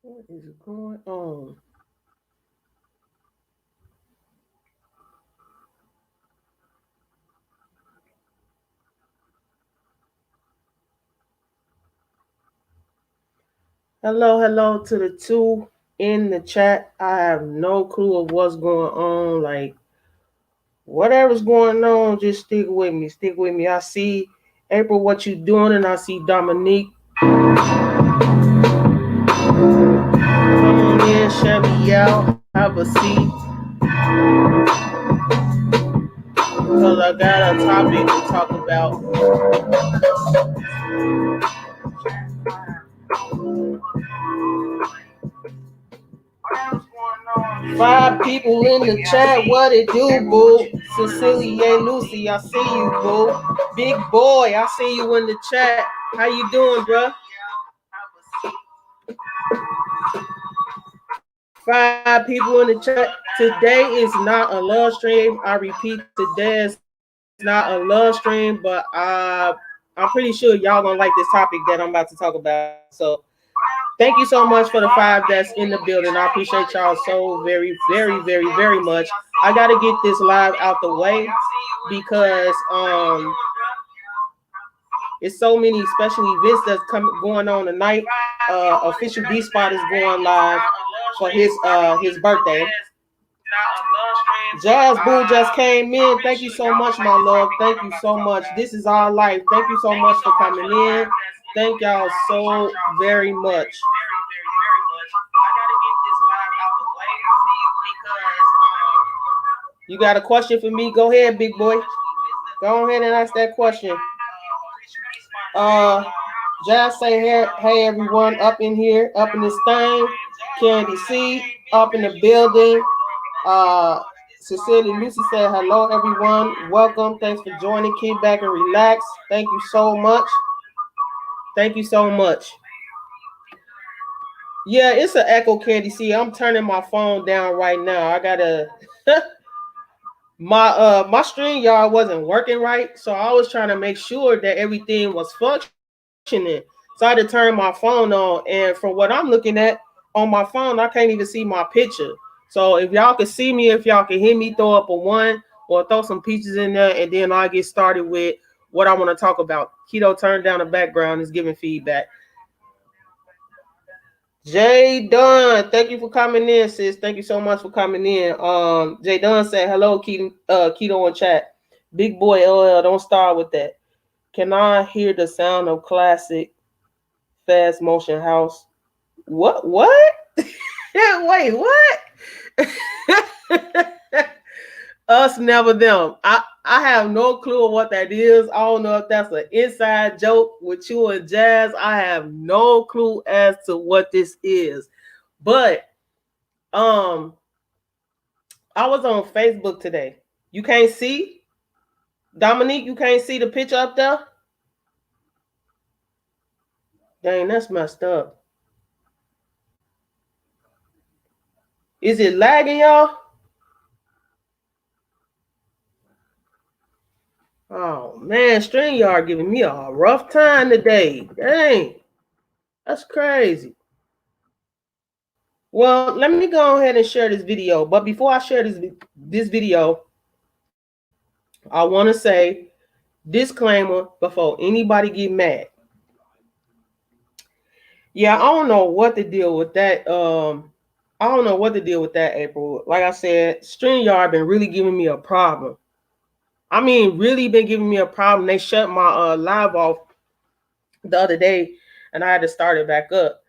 What is going on? Hello, hello to the two in the chat. I have no clue of what's going on. Like, whatever's going on, just stick with me. Stick with me. I see April, what you doing, and I see Dominique. Come on in, share me out. Have a seat. Because I got a topic to talk about. 5 people in the chat. What it do, boo? Cecilia Lucy, I see you, boo. Big boy, I see you in the chat. How you doing, bro? 5 people in the chat. Today is not a love stream. I repeat, today is not a love stream, but I'm pretty sure y'all gonna like this topic that I'm about to talk about. So thank you so much for the 5 that's in the building. I appreciate y'all so very much. I gotta get this live out the way because it's so many special events that's going on tonight. Official D Spot is going live for his birthday. Jazz Boo just came in. Thank you so much, my love. Thank you so much. This is our life. Thank you so much for coming in. Thank y'all so very much. You got a question for me? Go ahead, big boy. Go ahead and ask that question. Jazz say, hey everyone, up in here, up in this thing. Candy C, up in the building. Cecilia Lucy said, hello everyone, welcome, thanks for joining. Kick back and relax. Thank you so much. Thank you so much. Yeah, it's an echo, Candy C. I'm turning my phone down right now. I gotta my StreamYard wasn't working right, so I was trying to make sure that everything was functioning. So I had to turn my phone on, and from what I'm looking at on my phone, I can't even see my picture. So if y'all can see me, if y'all can hear me, throw up a 1 or throw some pictures in there, and then I'll get started with what I want to talk about. Keto, turn down the background, is giving feedback. Jay Dunn, thank you for coming in, sis. Thank you so much for coming in. Jay Dunn said hello, Keto in chat. Big boy LL, don't start with that. Can I hear the sound of classic fast motion house? What? Wait, what? Us never them. I have no clue what that is. I don't know if that's an inside joke with you and Jazz. I have no clue as to what this is. But I was on Facebook today. You can't see? Dominique, you can't see the picture up there? Dang, that's messed up. Is it lagging, y'all? Oh man, StreamYard giving me a rough time today. Dang, that's crazy. Well, let me go ahead and share this video. But before I share this video, I want to say disclaimer before anybody get mad. Yeah, I don't know what to deal with that. I don't know what to deal with that, April. Like I said, StreamYard been really giving me a problem. I mean, really been giving me a problem. They shut my live off the other day, and I had to start it back up.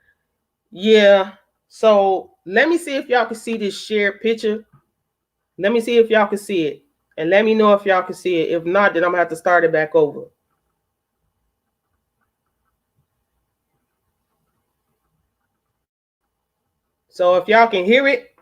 Yeah. So let me see if y'all can see this shared picture. Let me see if y'all can see it. And let me know if y'all can see it. If not, then I'm gonna have to start it back over. So if y'all can hear it,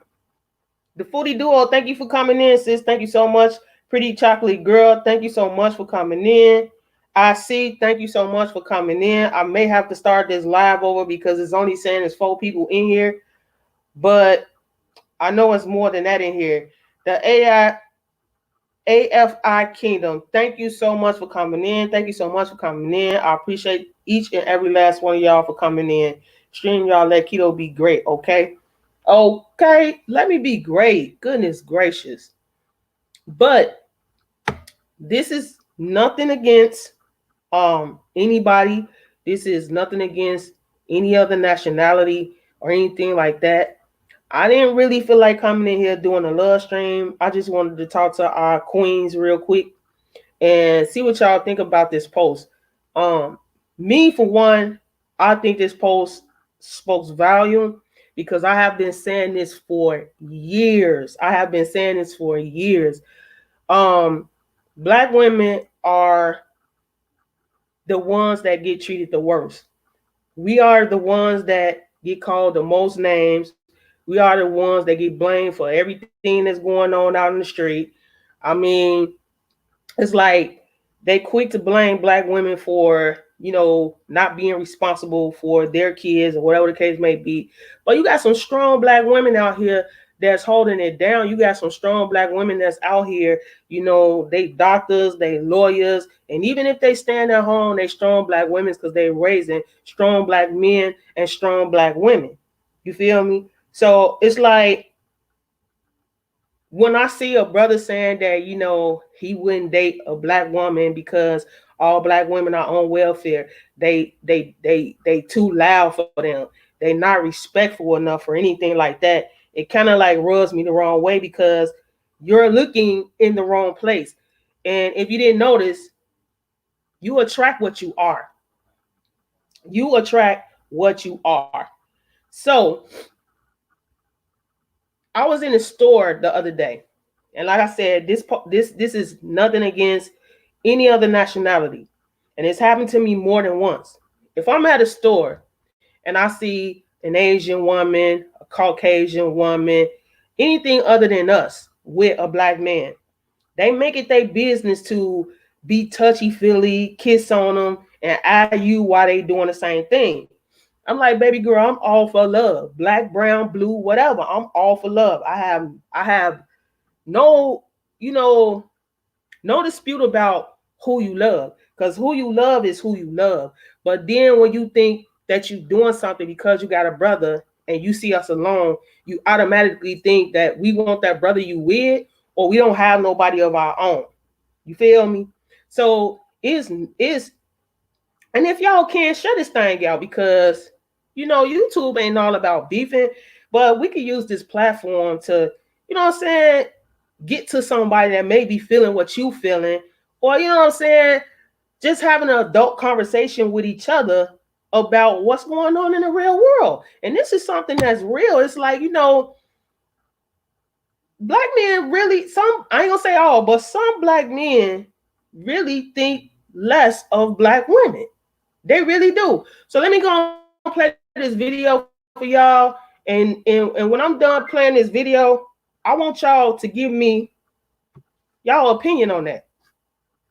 the Foodie Duo, thank you for coming in, sis. Thank you so much. Pretty Chocolate Girl, thank you so much for coming in. I see, thank you so much for coming in. I may have to start this live over because it's only saying there's 4 people in here, but I know it's more than that in here. The AFI Kingdom, thank you so much for coming in. Thank you so much for coming in. I appreciate each and every last one of y'all for coming in. StreamYard, let Keto be great, okay? Okay, let me be great. Goodness gracious. But this is nothing against anybody. This is nothing against any other nationality or anything like that. I didn't really feel like coming in here doing a love stream. I just wanted to talk to our queens real quick and see what y'all think about this post. Um, Me for one, I think this post spoke volume because I have been saying this for years. I have been saying this for years. Um, Black women are the ones that get treated the worst. We are the ones that get called the most names. We are the ones that get blamed for everything that's going on out in the street. I mean, it's like they quick to blame black women for not being responsible for their kids or whatever the case may be. But you got some strong black women out here that's holding it down. You got some strong black women that's out here, they doctors, they lawyers, and even if they stand at home, they strong black women because they raising strong black men and strong black women. You feel me? So it's like when I see a brother saying that, he wouldn't date a black woman because all black women are on welfare, they too loud for them. They not respectful enough or anything like that. It kind of like rubs me the wrong way because you're looking in the wrong place. And if you didn't notice, you attract what you are. You attract what you are. So I was in the store the other day, and like I said, this is nothing against any other nationality, and it's happened to me more than once. If I'm at a store and I see an Asian woman, a Caucasian woman, anything other than us with a black man, they make it their business to be touchy feely, kiss on them, and eye you while they doing the same thing. I'm like, baby girl, I'm all for love. Black, brown, blue, whatever. I'm all for love. I have no, no dispute about who you love. Because who you love is who you love. But then when you think that you're doing something because you got a brother and you see us alone, you automatically think that we want that brother you with, or we don't have nobody of our own. You feel me? So is and if y'all can shut this thing out because YouTube ain't all about beefing, but we could use this platform to, what I'm saying, get to somebody that may be feeling what you feeling, or what I'm saying, just having an adult conversation with each other about what's going on in the real world. And this is something that's real. It's like, black men really, some, I ain't gonna say all, but some black men really think less of black women. They really do. So let me go and play this video for y'all. And when I'm done playing this video, I want y'all to give me y'all opinion on that.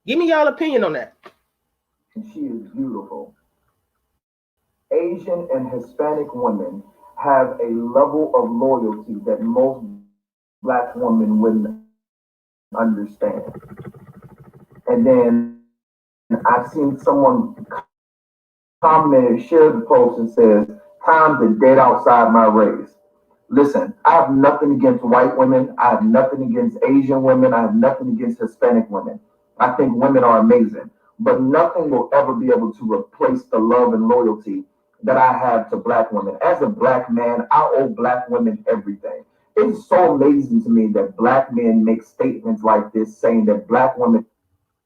Give me y'all opinion on that. She is beautiful. Asian and Hispanic women have a level of loyalty that most black women wouldn't understand. And then I've seen someone comment, share the post and says, time to date outside my race. Listen, I have nothing against white women. I have nothing against Asian women. I have nothing against Hispanic women. I think women are amazing. But nothing will ever be able to replace the love and loyalty that I have to black women. As a black man, I owe black women everything. It's so amazing to me that black men make statements like this saying that black women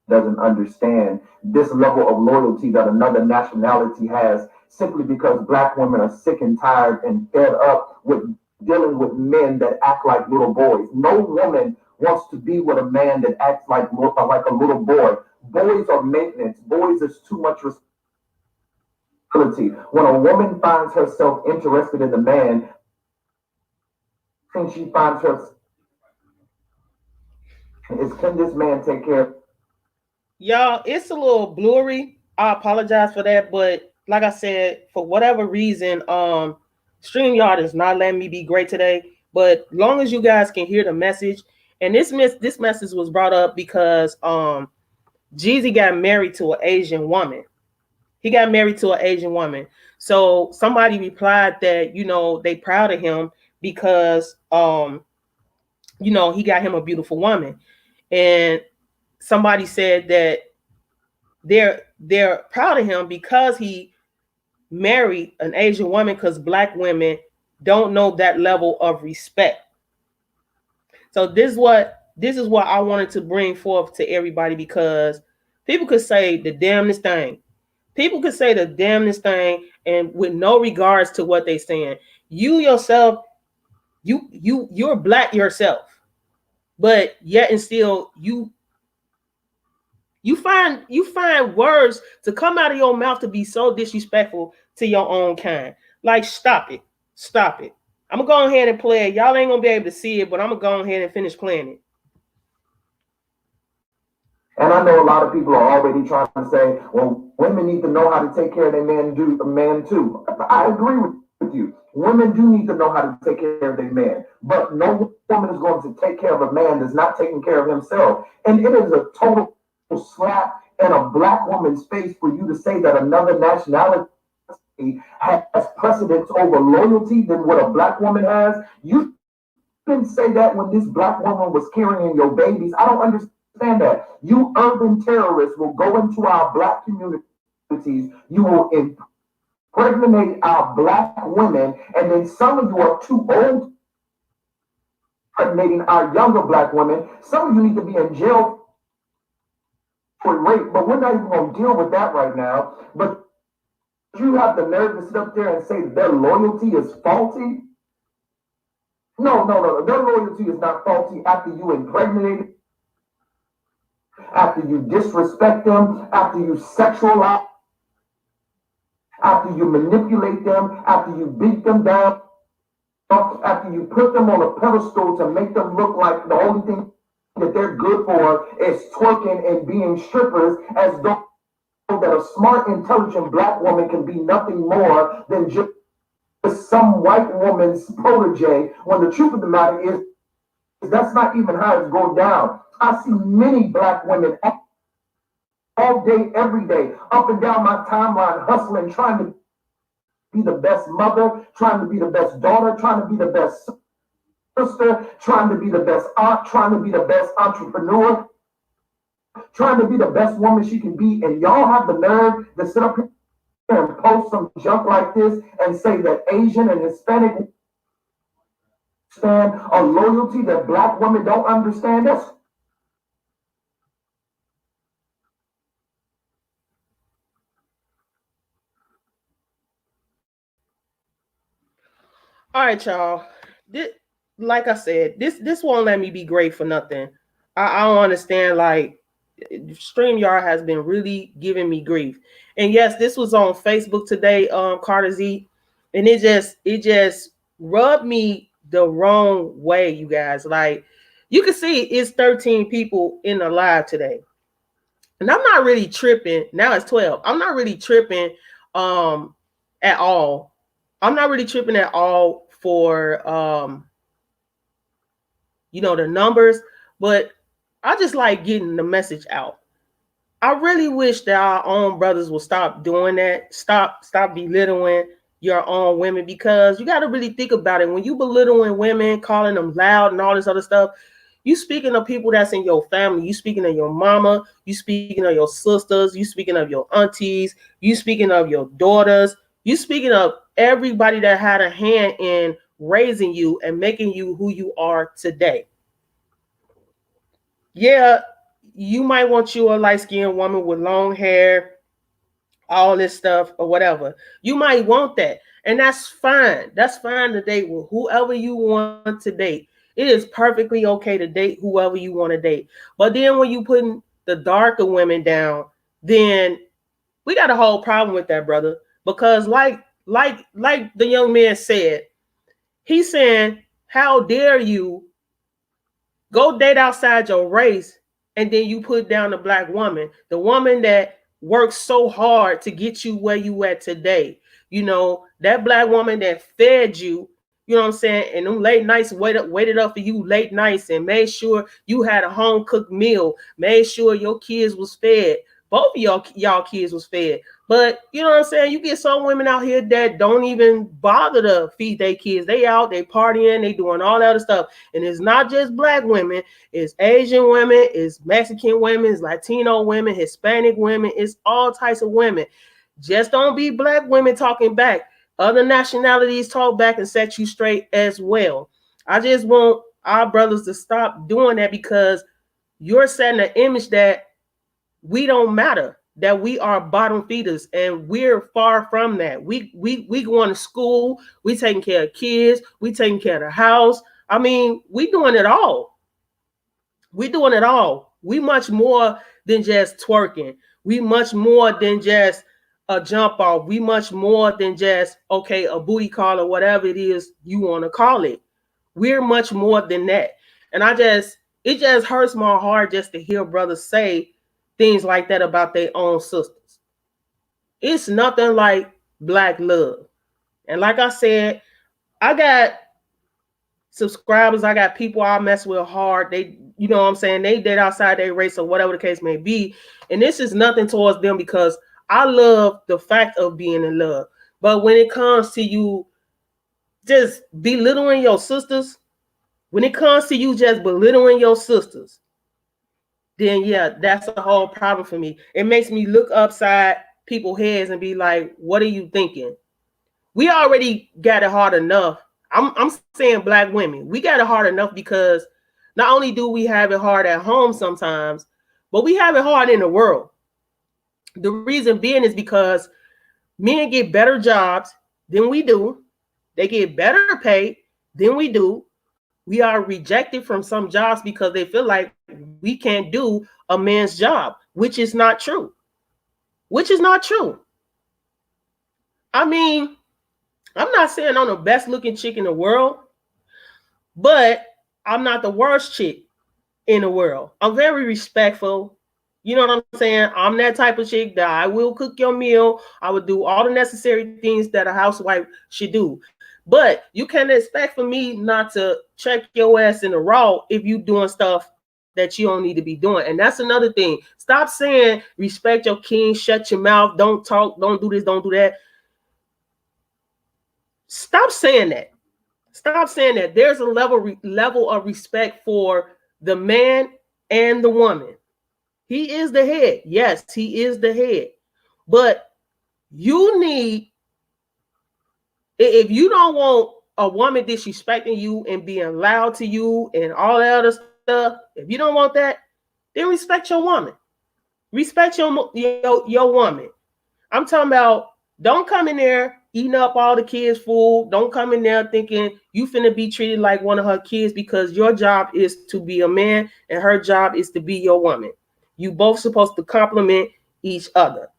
doesn't understand this level of loyalty that another nationality has simply because black women are sick and tired and fed up with dealing with men that act like little boys. No woman wants to be with a man that acts like a little boy. Boys are maintenance. Boys is too much responsibility. When a woman finds herself interested in a man, I think she finds herself is can this man take care of Y'all, it's a little blurry. I apologize for that, but like I said, for whatever reason, StreamYard is not letting me be great today. But long as you guys can hear the message, and this message was brought up because Jeezy got married to an Asian woman. He got married to an Asian woman. So somebody replied that, they proud of him because he got him a beautiful woman. And somebody said that they're proud of him because he married an Asian woman, because black women don't know that level of respect. So this is what I wanted to bring forth to everybody, because people could say the damnedest thing. People could say the damnedest thing, and with no regards to what they're saying. You yourself, you're black yourself, but yet and still you find words to come out of your mouth to be so disrespectful to your own kind. Like, stop it. Stop it. I'm gonna go ahead and play it. Y'all ain't gonna be able to see it, but I'm gonna go ahead and finish playing it. And I know a lot of people are already trying to say, well, women need to know how to take care of their man too. I agree with you. Women do need to know how to take care of their man. But no woman is going to take care of a man that's not taking care of himself. And it is a total slap in a black woman's face for you to say that another nationality has precedence over loyalty than what a black woman has. You didn't say that when this black woman was carrying your babies. I don't understand that. You urban terrorists will go into our black communities. You will impregnate our black women, and then some of you are too old impregnating our younger black women. Some of you need to be in jail for rape, but we're not even going to deal with that right now. But you have the nerve to sit up there and say their loyalty is faulty? No. Their loyalty is not faulty after you impregnate, after you disrespect them, after you sexualize, after you manipulate them, after you beat them down, after you put them on a pedestal to make them look like the only thing that they're good for is twerking and being strippers, as though that a smart, intelligent black woman can be nothing more than just some white woman's protege, when the truth of the matter is that's not even how it's going down. I see many black women all day, every day, up and down my timeline, hustling, trying to be the best mother, trying to be the best daughter, trying to be the best sister, trying to be the best aunt, trying to be the best entrepreneur, trying to be the best woman she can be. And y'all have the nerve to sit up here and post some junk like this and say that Asian and Hispanic understand a loyalty that black women don't understand. That's All right, y'all. This, like I said, this won't let me be great for nothing. I don't understand. Like, StreamYard has been really giving me grief. And yes, this was on Facebook today, Carter Z, and it just rubbed me the wrong way, you guys. Like, you can see it's 13 people in the live today. And I'm not really tripping. Now it's 12. I'm not really tripping at all. I'm not really tripping at all for the numbers, but I just like getting the message out. I really wish that our own brothers will stop doing that. Stop belittling your own women, because you got to really think about it. When you belittling women, calling them loud and all this other stuff, you speaking of people that's in your family. You speaking of your mama. You speaking of your sisters. You speaking of your aunties. You speaking of your daughters. You speaking of everybody that had a hand in raising you and making you who you are today. Yeah, you might want you a light-skinned woman with long hair, all this stuff or whatever. You might want that. And that's fine. That's fine to date with whoever you want to date. It is perfectly okay to date whoever you want to date. But then when you putting the darker women down, then we got a whole problem with that, brother. Because like the young man said, he's saying, how dare you go date outside your race, and then you put down the black woman, the woman that works so hard to get you where you at today. That black woman that fed you, you know what I'm saying, and them late nights waited up for you late nights and made sure you had a home cooked meal, made sure your kids was fed. Both of y'all kids was fed. But you know what I'm saying? You get some women out here that don't even bother to feed their kids. They out, they partying, they doing all that other stuff. And it's not just black women, it's Asian women, it's Mexican women, it's Latino women, Hispanic women, it's all types of women. Just don't be black women talking back. Other nationalities talk back and set you straight as well. I just want our brothers to stop doing that, because you're setting an image that we don't matter, that we are bottom feeders, and we're far from that. We going to school, we taking care of kids, we taking care of the house. I mean, we doing it all. We doing it all. We much more than just twerking. We much more than just a jump off. We much more than just, okay, a booty call or whatever it is you want to call it. We're much more than that. And it just hurts my heart just to hear brothers say things like that about their own sisters. It's nothing like black love. And like I said, I got subscribers, I got people I mess with hard. They, you know what I'm saying, they date outside their race or whatever the case may be. And this is nothing towards them, because I love the fact of being in love. But when it comes to you just belittling your sisters, when it comes to you just belittling your sisters, then yeah, that's a whole problem for me. It makes me look upside people's heads and be like, what are you thinking? We already got it hard enough. I'm saying black women, we got it hard enough, because not only do we have it hard at home sometimes, but we have it hard in the world. The reason being is because men get better jobs than we do. They get better pay than we do. We are rejected from some jobs because they feel like we can't do a man's job, which is not true. Which is not true. I mean, I'm not saying I'm the best looking chick in the world, but I'm not the worst chick in the world. I'm very respectful. You know what I'm saying? I'm that type of chick that I will cook your meal. I would do all the necessary things that a housewife should do. But you can't expect for me not to check your ass in the raw if you doing stuff that you don't need to be doing. And that's another thing. Stop saying respect your king, shut your mouth, don't talk, don't do this, don't do that. Stop saying that. Stop saying that. There's a level of respect for the man and the woman. He is the head. Yes, he is the head. But you need, if you don't want a woman disrespecting you and being loud to you and all that other stuff, if you don't want that, then respect your woman. Respect your woman. I'm talking about, don't come in there eating up all the kids' food. Don't come in there thinking you finna be treated like one of her kids, because your job is to be a man and her job is to be your woman. You both supposed to compliment each other.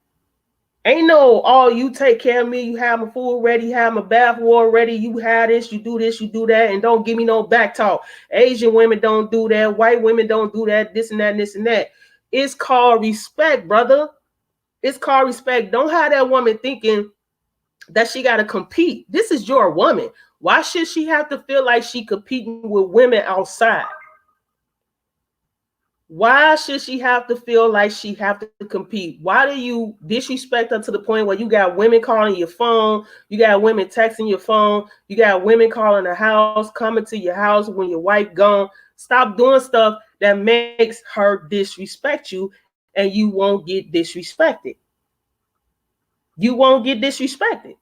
Ain't no, oh, you take care of me, you have my food ready, you have my bath water ready, you have this, you do that, and don't give me no back talk. Asian women don't do that, white women don't do that, this and that, and this and that. It's called respect, brother. It's called respect. Don't have that woman thinking that she got to compete. This is your woman. Why should she have to feel like she competing with women outside? Why should she have to feel like she have to compete? Why do you disrespect her to the point where you got women calling your phone, you got women texting your phone, you got women calling the house, coming to your house when your wife gone? Stop doing stuff that makes her disrespect you, and you won't get disrespected. You won't get disrespected.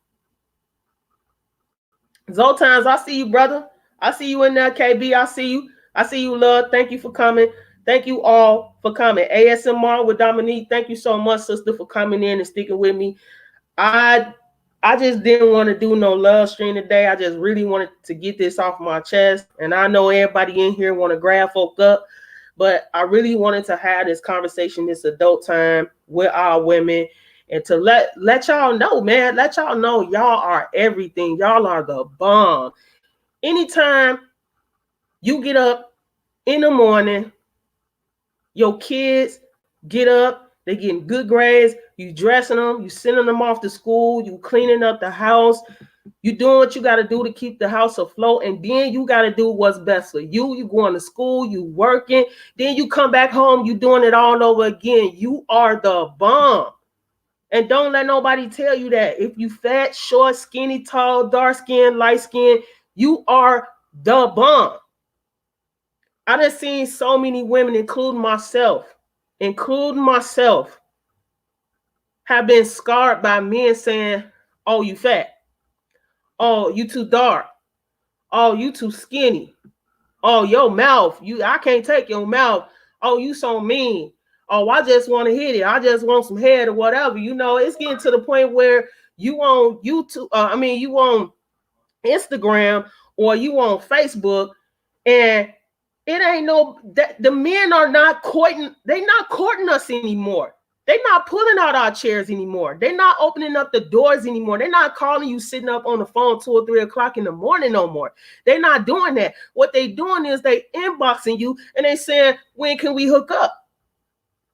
Zoltans, I see you, brother. I see you in there, KB. I see you. I see you, love. Thank you for coming. Thank you all for coming. ASMR with Dominique. Thank you so much, sister, for coming in and sticking with me. I just didn't want to do no love stream today. I just really wanted to get this off my chest. And I know everybody in here want to grab folk up, but I really wanted to have this conversation, this adult time with our women, and to let y'all know, man, let y'all know y'all are everything. Y'all are the bomb. Anytime you get up in the morning, your kids get up, they getting good grades, you dressing them, you sending them off to school, you cleaning up the house, you doing what you got to do to keep the house afloat, and then you got to do what's best for you. You going to school, you working, then you come back home, you doing it all over again. You are the bomb. And don't let nobody tell you that if you fat, short, skinny, tall, dark skin, light skin, you are the bomb. I done seen so many women, including myself, have been scarred by men saying, oh, you fat. Oh, you too dark. Oh, you too skinny. Oh, your mouth. I can't take your mouth. Oh, you so mean. Oh, I just want to hit it. I just want some head or whatever. It's getting to the point where you on YouTube, you on Instagram or you on Facebook, and it ain't no that the men are not courting, they're not courting us anymore. They're not pulling out our chairs anymore. They're not opening up the doors anymore. They're not calling you sitting up on the phone 2 or 3 o'clock in the morning no more. They're not doing that. What they doing is they inboxing you and they saying, when can we hook up?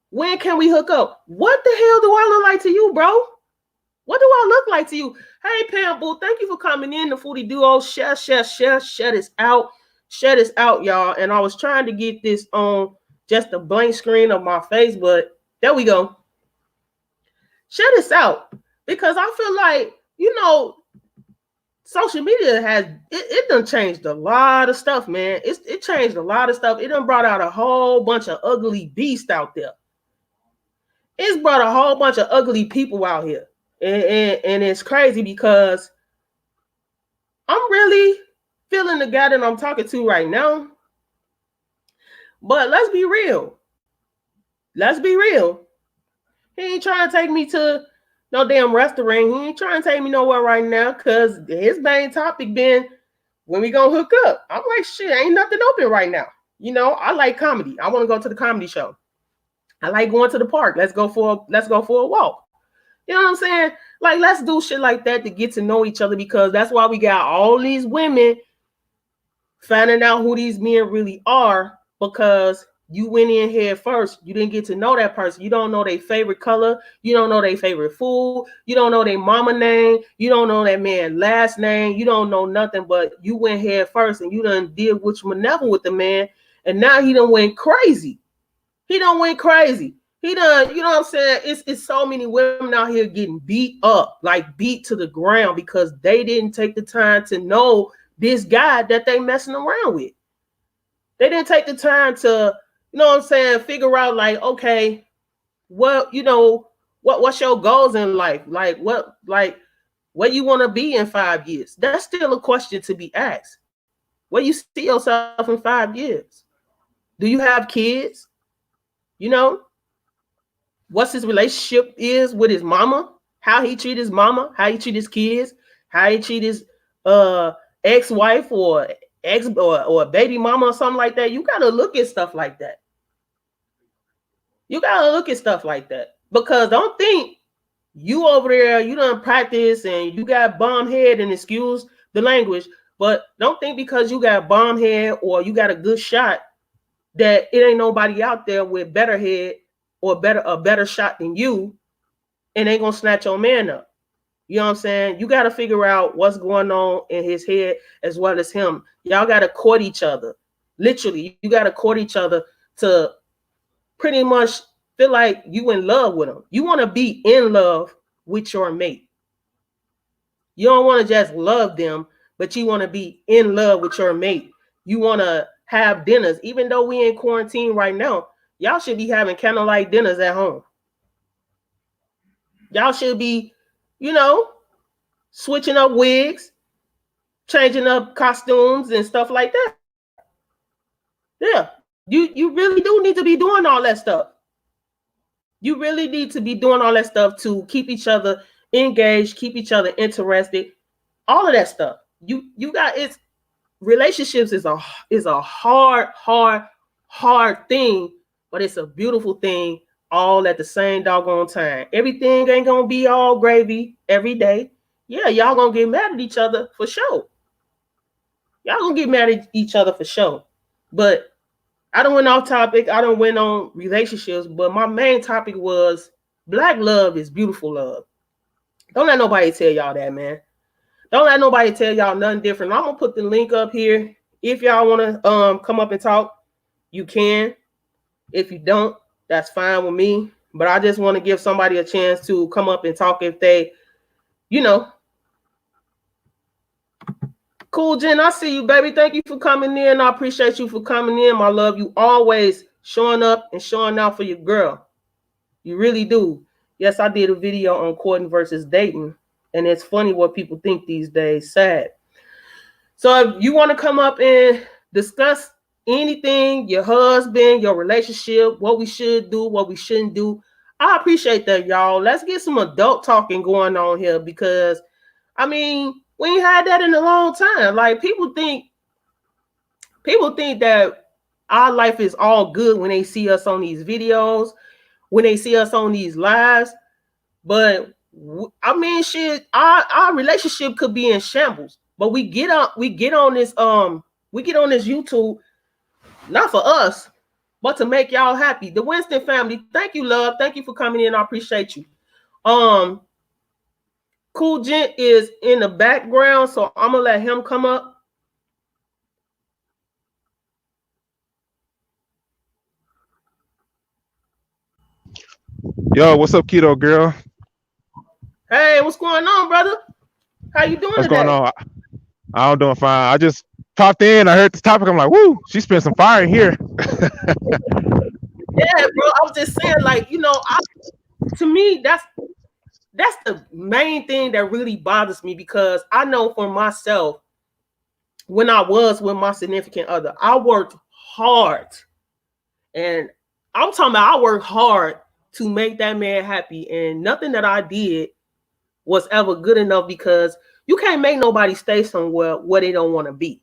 When can we hook up? What the hell do I look like to you, bro? What do I look like to you? Hey, Pam Boo, thank you for coming in. The Foodie Duo, share this out. Share this out, y'all. And I was trying to get this on just a blank screen of my face, but there we go. Share this out because I feel like, social media has, it done changed a lot of stuff, man. It changed a lot of stuff. It done brought out a whole bunch of ugly beasts out there. It's brought a whole bunch of ugly people out here. And it's crazy because I'm really feeling the guy that I'm talking to right now. But let's be real. He ain't trying to take me to no damn restaurant. He ain't trying to take me nowhere right now because his main topic been when we gonna hook up. I'm like, shit, ain't nothing open right now. I like comedy. I want to go to the comedy show. I like going to the park. Let's go for a walk. You know what I'm saying? Like, let's do shit like that to get to know each other, because that's why we got all these women finding out who these men really are, because you went in here first. You didn't get to know that person. You don't know their favorite color. You don't know their favorite food. You don't know their mama name. You don't know that man's last name. You don't know nothing, but you went here first and you done did what you maneuver with the man. And now he done went crazy. He done, you know what I'm saying? It's so many women out here getting beat up, like beat to the ground, because they didn't take the time to know this guy that they messing around with. They didn't take the time to, figure out, like, okay, what's your goals in life? Like, what you want to be in 5 years? That's still a question to be asked. Where you see yourself in 5 years? Do you have kids? What's his relationship is with his mama, how he treat his mama, how he treat his kids, how he treat his ex-wife or or baby mama or something like that. You got to look at stuff like that. Because don't think you over there, you done practice and you got bomb head, and excuse the language, but don't think because you got bomb head or you got a good shot that it ain't nobody out there with better head or a better shot than you, and ain't gonna snatch your man up. You know what I'm saying? You got to figure out what's going on in his head as well as him. Y'all got to court each other. Literally, you got to court each other to pretty much feel like you in love with him. You want to be in love with your mate. You don't want to just love them, but you want to be in love with your mate. You want to have dinners. Even though we in quarantine right now, y'all should be having candlelight dinners at home. Y'all should be, switching up wigs, changing up costumes and stuff like that. Yeah, you really do need to be doing all that stuff. You really need to be doing all that stuff to keep each other engaged, keep each other interested, all of that stuff. You got it's relationships is a hard thing, but it's a beautiful thing all at the same doggone time. Everything ain't gonna be all gravy every day. Yeah, y'all gonna get mad at each other for sure. But I don't went off topic. I don't went on relationships, but my main topic was Black love is beautiful love. Don't let nobody tell y'all that, man. Don't let nobody tell y'all nothing different. I'm gonna put the link up here. If y'all want to come up and talk, you can. If you don't, that's fine with me. But I just want to give somebody a chance to come up and talk if they, you know. Cool, Jen, I see you, baby. Thank you for coming in. I appreciate you for coming in. My love, you always showing up and showing out for your girl. You really do. Yes, I did a video on courting versus dating, and it's funny what people think these days. Sad. So if you want to come up and discuss anything, your husband, your relationship, what we should do, what we shouldn't do, I appreciate that, y'all. Let's get some adult talking going on here because, I mean, we ain't had that in a long time. Like people think that our life is all good when they see us on these videos, when they see us on these lives. But I mean, shit, our relationship could be in shambles. But we get on this YouTube, not for us, but to make y'all happy. The Winston family, thank you, love. Thank you for coming in. I appreciate you. Cool Gent is in the background, so I'm gonna let him come up. Yo, what's up, keto girl? Hey, what's going on, brother? How you doing What's today? going on? I'm doing fine. I just popped in. I heard this topic. I'm like, woo, she spent some fire in here. Yeah, bro. I was just saying, like, you know, to me, that's the main thing that really bothers me because I know for myself, when I was with my significant other, I worked hard. And I'm talking about I worked hard to make that man happy. And nothing that I did was ever good enough because you can't make nobody stay somewhere where they don't want to be.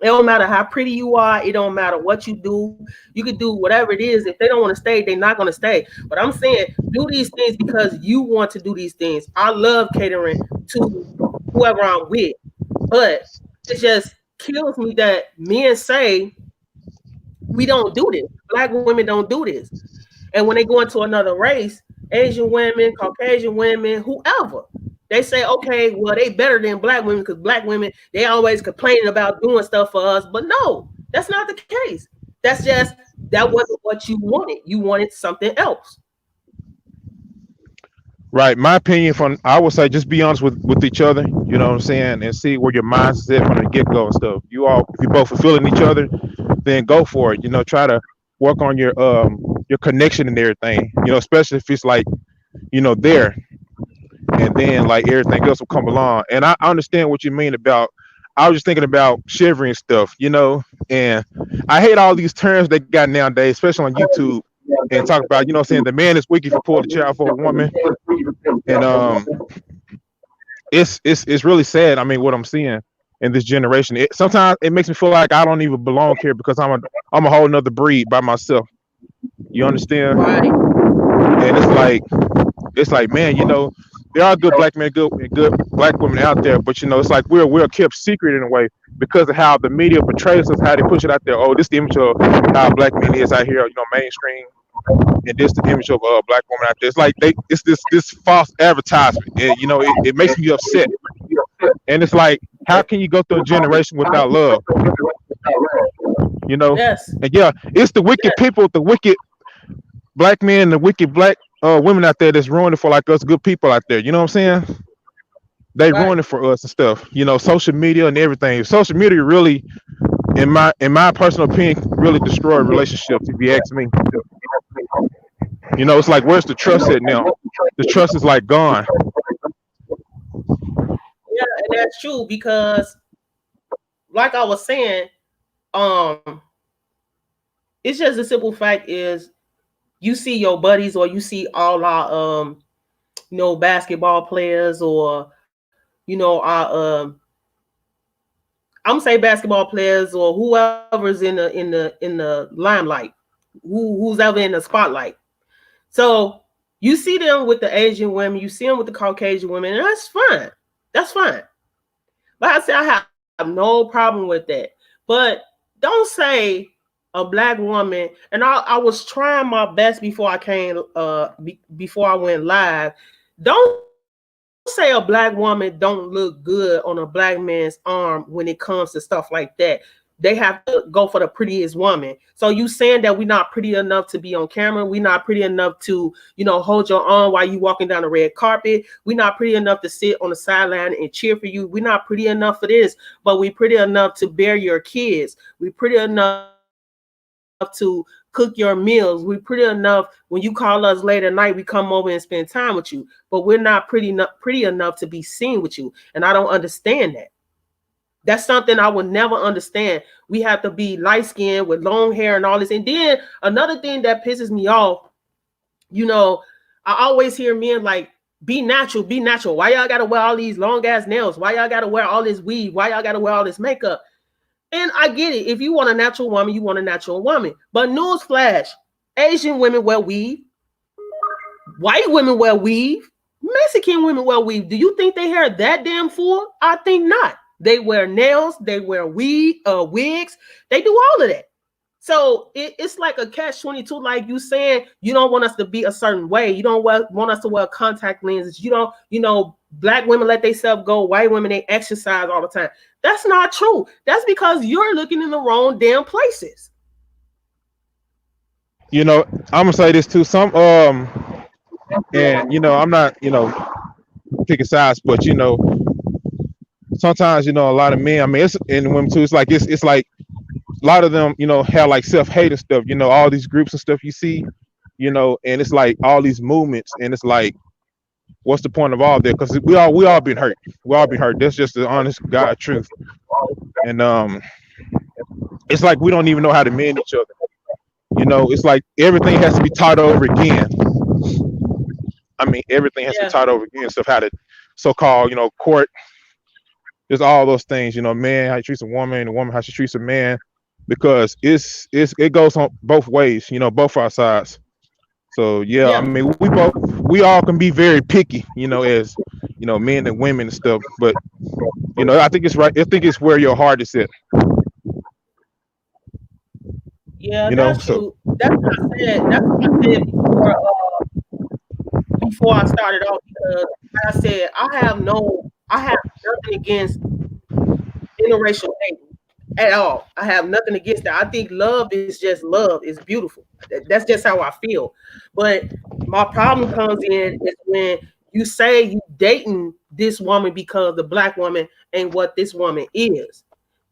It don't matter how pretty you are. It don't matter what you do. You can do whatever it is. If they don't want to stay, they're not going to stay. But I'm saying do these things because you want to do these things. I love catering to whoever I'm with. But it just kills me that men say we don't do this. Black women don't do this. And when they go into another race, Asian women, Caucasian women, whoever, they say, okay, well, they better than black women because black women, they always complaining about doing stuff for us. But no, that's not the case. That's just, that wasn't what you wanted. You wanted something else. Right. My opinion I would say just be honest with each other, you know what I'm saying, and see where your mind's at from the get go and stuff. If you both fulfilling each other, then go for it. You know, try to work on your connection and everything, you know, especially if it's like, you know, there. And then like everything else will come along. And I understand what you mean about I was just thinking about shivering stuff, you know, and I hate all these terms they got nowadays, especially on YouTube, and talk about, you know what I'm saying, the man is wicked for pulling the chair for a woman. And it's really sad. I mean, what I'm seeing in this generation, sometimes it makes me feel like I don't even belong here because I'm a whole nother breed by myself. You understand? Right. And it's like, man, you know, there are good black men, good black women out there, but you know, it's like we're kept secret in a way because of how the media portrays us, how they push it out there. Oh, this is the image of how black men is out here, you know, mainstream, and this the image of a black woman out there. It's like it's this false advertisement, and you know, it makes me upset. And it's like, how can you go through a generation without love? You know? Yes. And yeah, it's the wicked people, the wicked black men, the wicked black women out there that's ruining it for like us good people out there. You know what I'm saying? They ruin it for us and stuff. You know, social media and everything. Social media really, in my personal opinion, really destroyed relationships. If you ask me, you know, it's like, where's the trust at now? The trust is like gone. Yeah, and that's true because, like I was saying, it's just the simple fact is you see your buddies or you see all our you know, basketball players or you know our I'm gonna say basketball players or whoever's in the limelight, who's ever in the spotlight. So you see them with the Asian women, you see them with the Caucasian women, and that's fine. That's fine. But I say I have no problem with that. But don't say a black woman, and I was trying my best before I came before I went live. Don't say a black woman don't look good on a black man's arm when it comes to stuff like that. they have to go for the prettiest woman. So you saying that we're not pretty enough to be on camera? We're not pretty enough to, hold your arm while you walking down the red carpet. We're not pretty enough to sit on the sideline and cheer for you. We're not pretty enough for this, but we're pretty enough to bear your kids. We're pretty enough to cook your meals. We're pretty enough when you call us late at night, we come over and spend time with you, but we're not pretty enough to be seen with you. And I don't understand that. That's something I will never understand. We have to be light skinned with long hair and all this. And then another thing that pisses me off, I always hear men like, be natural, be natural. Why y'all gotta wear all these long ass nails? Why y'all gotta wear all this weave? Why y'all gotta wear all this makeup? And I get it. If you want a natural woman, you want a natural woman. But newsflash, Asian women wear weave. White women wear weave. Mexican women wear weave. Do you think they hair that damn full? I think not. They wear nails, they wear wigs, they do all of that. So it's like a catch-22, like you saying, you don't want us to be a certain way. You don't want us to wear contact lenses. You don't, black women let themselves go, white women, they exercise all the time. That's not true. That's because you're looking in the wrong damn places. I'm gonna say this too. Some and I'm not picking sides, but sometimes a lot of men, I mean, it's in women too, it's like a lot of them have like self-hate and stuff, all these groups and stuff you see, and it's like all these movements, and it's like, what's the point of all that? Because we all been hurt. That's just the honest God truth. And it's like we don't even know how to mend each other. It's like everything has to be taught over again. I mean, everything has to be taught over again. Stuff how to so-called court. There's all those things, man how you treats a woman how she treats a man, because it goes on both ways, both our sides. So I mean, we all can be very picky, as men and women and stuff. But I think it's right. I think it's where your heart is at. Yeah, that's true. That's what I said. That's what I said before I started off. Because like I said, I have nothing against interracial dating at all. I have nothing against that. I think love is just love. It's beautiful. That's just how I feel. But my problem comes in is when you say you dating this woman because the black woman ain't what this woman is.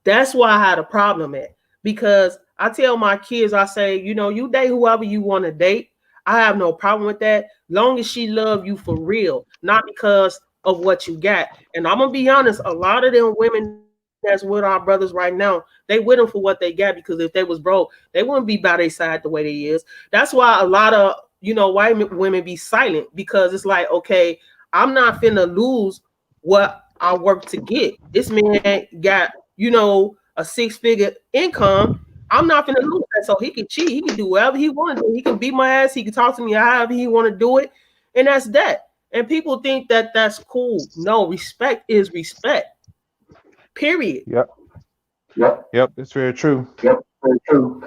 That's why I had a problem at. Because I tell my kids, I say, you date whoever you want to date. I have no problem with that, long as she love you for real, not because of what you got. And I'm gonna be honest, a lot of them women that's with our brothers right now, they with them for what they got, because if they was broke, they wouldn't be by their side the way they is. That's why a lot of white women be silent, because it's like, okay, I'm not finna lose what I work to get. This man got a 6-figure income. I'm not gonna lose that. So he can cheat, he can do whatever he want to do. He can beat my ass, he can talk to me however he want to do it, and that's that. And people think that that's cool. No, respect is respect. Period. Yep. It's very true. Yep, very true.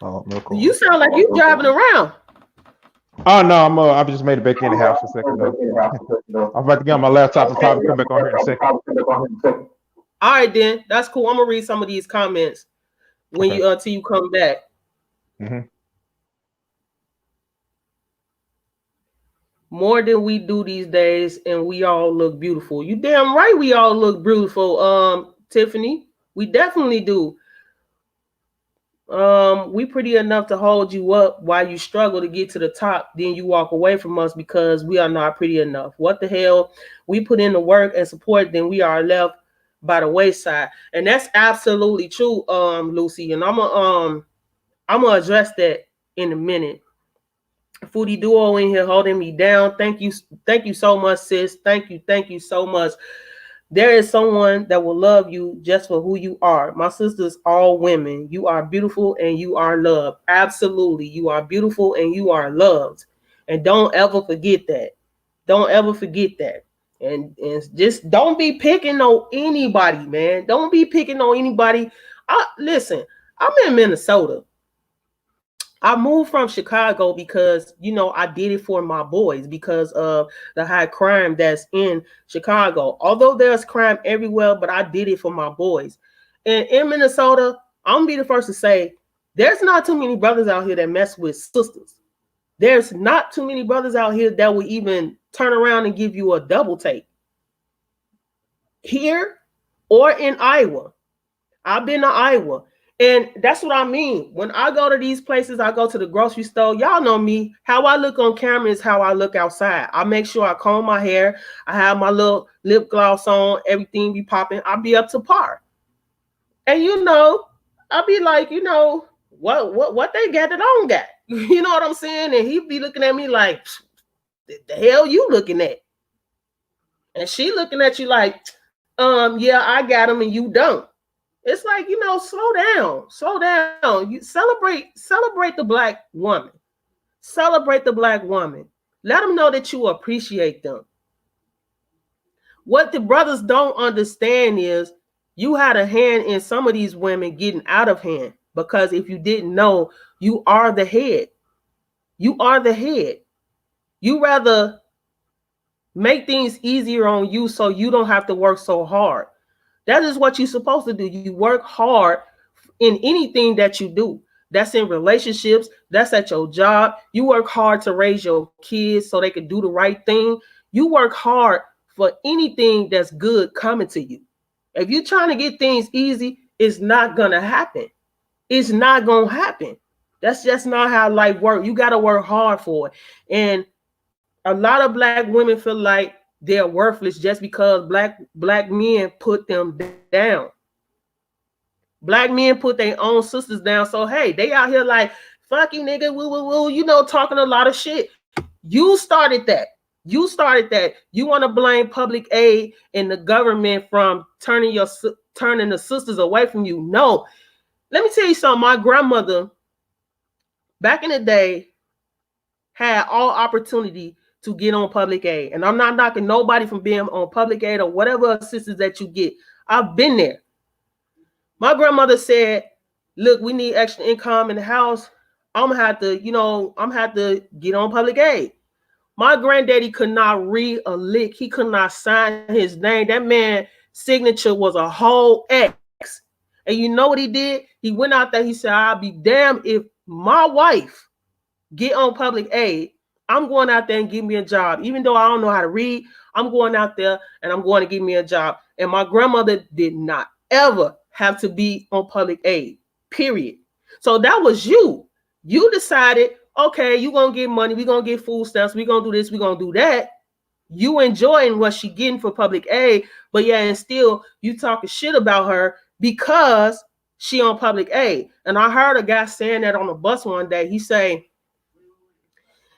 Oh, no, cool. You sound like you driving around. Oh no, I just made it back in the house for a second though. I'm about to get on my laptop and probably come back on here in a second. All right, then that's cool. I'm gonna read some of these comments when you till you come back. Mm-hmm. More than we do these days, and we all look beautiful. You damn right, we all look beautiful. Tiffany, we definitely do. We pretty enough to hold you up while you struggle to get to the top. Then you walk away from us because we are not pretty enough. What the hell? We put in the work and support, then we are left by the wayside. And that's absolutely true, Lucy. And I'm gonna address that in a minute. Foodie Duo in here holding me down. Thank you so much, sis. Thank you so much. There is someone that will love you just for who you are. My sisters, all women, you are beautiful and you are loved. Absolutely, you are beautiful and you are loved. And don't ever forget that. Don't ever forget that. And just don't be picking on anybody, man. Don't be picking on anybody. Listen, I'm in Minnesota. I moved from Chicago because, I did it for my boys because of the high crime that's in Chicago. Although there's crime everywhere, but I did it for my boys. in Minnesota, I'm gonna be the first to say there's not too many brothers out here that mess with sisters. There's not too many brothers out here that will even turn around and give you a double take. Here or in Iowa. I've been to Iowa. And that's what I mean. When I go to these places, I go to the grocery store. Y'all know me. How I look on camera is how I look outside. I make sure I comb my hair. I have my little lip gloss on. Everything be popping. I'll be up to par. And I'll be like, what they got that I don't got. You know what I'm saying? And he be looking at me like, the hell you looking at? And she looking at you like, yeah, I got them and you don't. It's like, slow down. You celebrate the black woman. Celebrate the black woman. Let them know that you appreciate them. What the brothers don't understand is you had a hand in some of these women getting out of hand, because if you didn't know, you are the head. You are the head. You rather make things easier on you so you don't have to work so hard. That is what you're supposed to do. You work hard in anything that you do. That's in relationships. That's at your job. You work hard to raise your kids so they can do the right thing. You work hard for anything that's good coming to you. If you're trying to get things easy, it's not going to happen. It's not going to happen. That's just not how life works. You got to work hard for it. And a lot of black women feel like they're worthless just because black men put them down. Black men put their own sisters down. So, hey, they out here like, fuck you, nigga, woo, talking a lot of shit. You started that. You want to blame public aid and the government from turning the sisters away from you. No. Let me tell you something. My grandmother, back in the day, had all opportunity to get on public aid. And I'm not knocking nobody from being on public aid or whatever assistance that you get. I've been there. My grandmother said, look, we need extra income in the house. I'm gonna have to get on public aid. My granddaddy could not read a lick. He could not sign his name. That man's signature was a whole X. And you know what he did? He went out there. He said, I'll be damned if my wife get on public aid. I'm going out there and give me a job. Even though I don't know how to read, I'm going out there and I'm going to give me a job. And my grandmother did not ever have to be on public aid, period. So that was you. You decided, okay, you're going to get money. We're going to get food stamps. We're going to do this. We're going to do that. You enjoying what she getting for public aid, but yeah, and still you talking shit about her because she on public aid. And I heard a guy saying that on the bus one day. He say,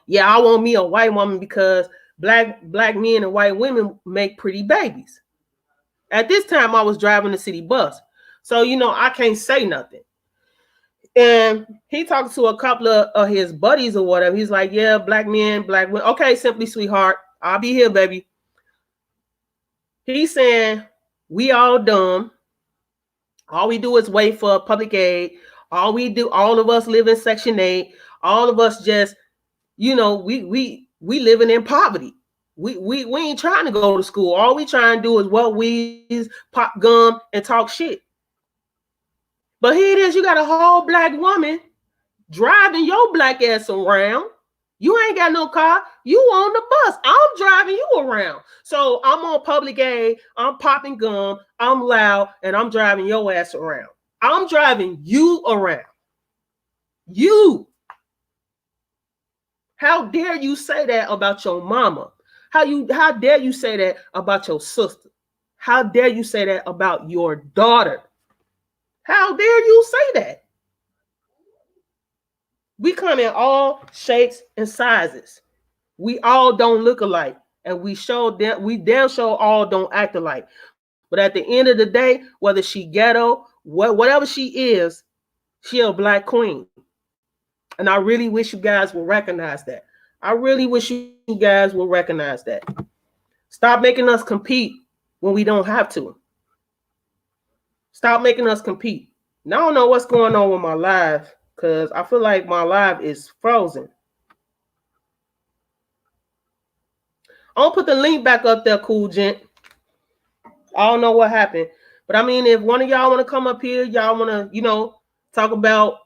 yeah, I want me a white woman because black men and white women make pretty babies. At this time, I was driving the city bus. So, I can't say nothing. And he talked to a couple of his buddies or whatever. He's like, yeah, black men, black women. Okay, simply sweetheart. I'll be here, baby. He's saying, we all dumb. All we do is wait for public aid. All of us live in Section 8. All of us just, we living in poverty. We ain't trying to go to school. All we trying to do is what weeds, pop gum, and talk shit. But here it is, you got a whole black woman driving your black ass around. You ain't got no car. You on the bus. I'm driving you around. So I'm on public aid. I'm popping gum. I'm loud, and I'm driving your ass around. I'm driving you around. You. How dare you say that about your mama? How dare you say that about your sister? How dare you say that about your daughter? How dare you say that? We come in all shapes and sizes. We all don't look alike, and we damn sure all don't act alike. But at the end of the day, whether she ghetto, whatever she is, she a black queen. And I really wish you guys will recognize that. I really wish you guys will recognize that. Stop making us compete when we don't have to. Stop making us compete. Now I don't know what's going on with my live because I feel like my live is frozen. I'll put the link back up there, cool gent. I don't know what happened, But I mean, if one of y'all want to come up here, y'all want to, talk about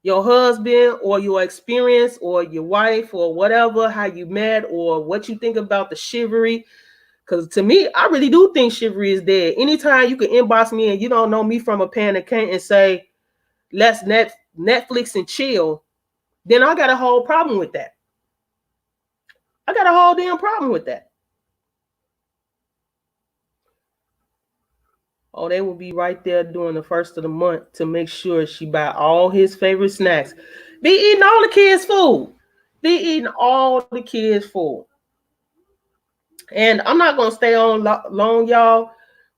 your husband or your experience or your wife or whatever, how you met or what you think about the chivalry. Because to me, I really do think chivalry is dead. Anytime you can inbox me and you don't know me from a pan of can and say, let's Netflix and chill, then I got a whole problem with that. I got a whole damn problem with that. Oh, they will be right there during the first of the month to make sure she buy all his favorite snacks. Be eating all the kids' food. Be eating all the kids' food. And I'm not gonna stay on long, y'all.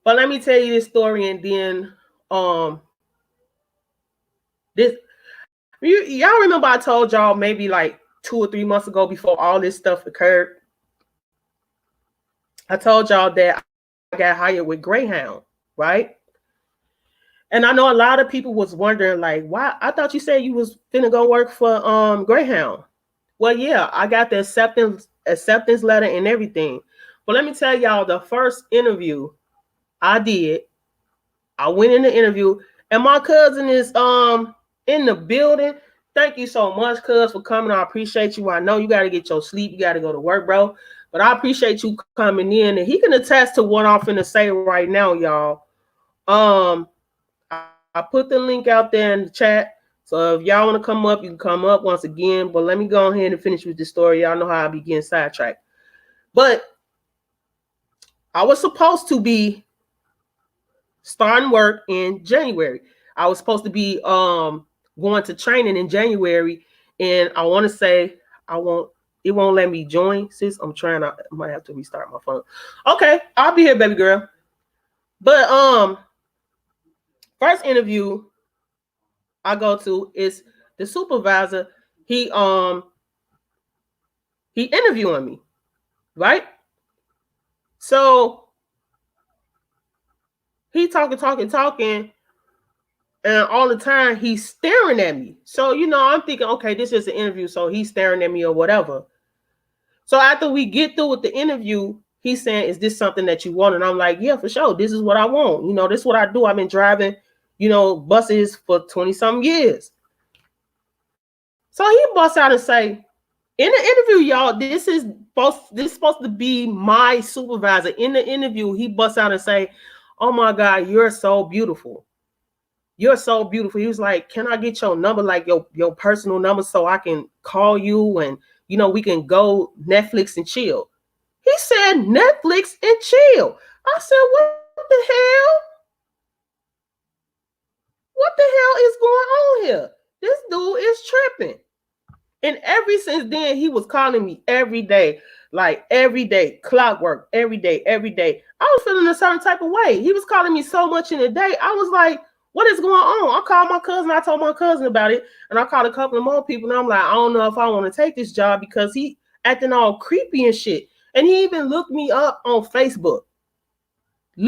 But let me tell you this story, and then this y'all remember I told y'all maybe like 2 or 3 months ago before all this stuff occurred. I told y'all that I got hired with Greyhound, right? And I know a lot of people was wondering, like, why? I thought you said you was finna go work for Greyhound. Well, yeah, I got the acceptance letter and everything. But let me tell y'all, the first interview I did, I went in the interview, and my cousin is in the building. Thank you so much, cuz, for coming. I appreciate you. I know you got to get your sleep. You got to go to work, bro. But I appreciate you coming in, and he can attest to what I'm finna say right now, y'all. I put the link out there in the chat. So if y'all want to come up, you can come up once again. But let me go ahead and finish with the story. Y'all know how I be getting sidetracked. But I was supposed to be starting work in January. I was supposed to be going to training in January. And I want to say it won't let me join, sis. I might have to restart my phone. Okay, I'll be here, baby girl. But first interview I go to is the supervisor. He interviewing me, right? So he talking, and all the time he's staring at me. So I'm thinking, okay, this is an interview, so he's staring at me or whatever. So after we get through with the interview, he's saying, "Is this something that you want?" And I'm like, "Yeah, for sure. This is what I want. This is what I do. I've been driving, buses for 20-something years." So he busts out and say, in the interview, y'all, this is supposed to be my supervisor. In the interview, he busts out and say, "Oh my God, you're so beautiful. You're so beautiful." He was like, "Can I get your number, like your personal number, so I can call you and we can go Netflix and chill?" He said, "Netflix and chill." I said, "What the hell? What the hell is going on here? This dude is tripping." And ever since then, he was calling me every day, like every day, clockwork, every day, every day. I was feeling a certain type of way. He was calling me so much in a day. I was like, what is going on? I called my cousin. I told my cousin about it. And I called a couple of more people. And I'm like, I don't know if I want to take this job because he acting all creepy and shit. And he even looked me up on Facebook. And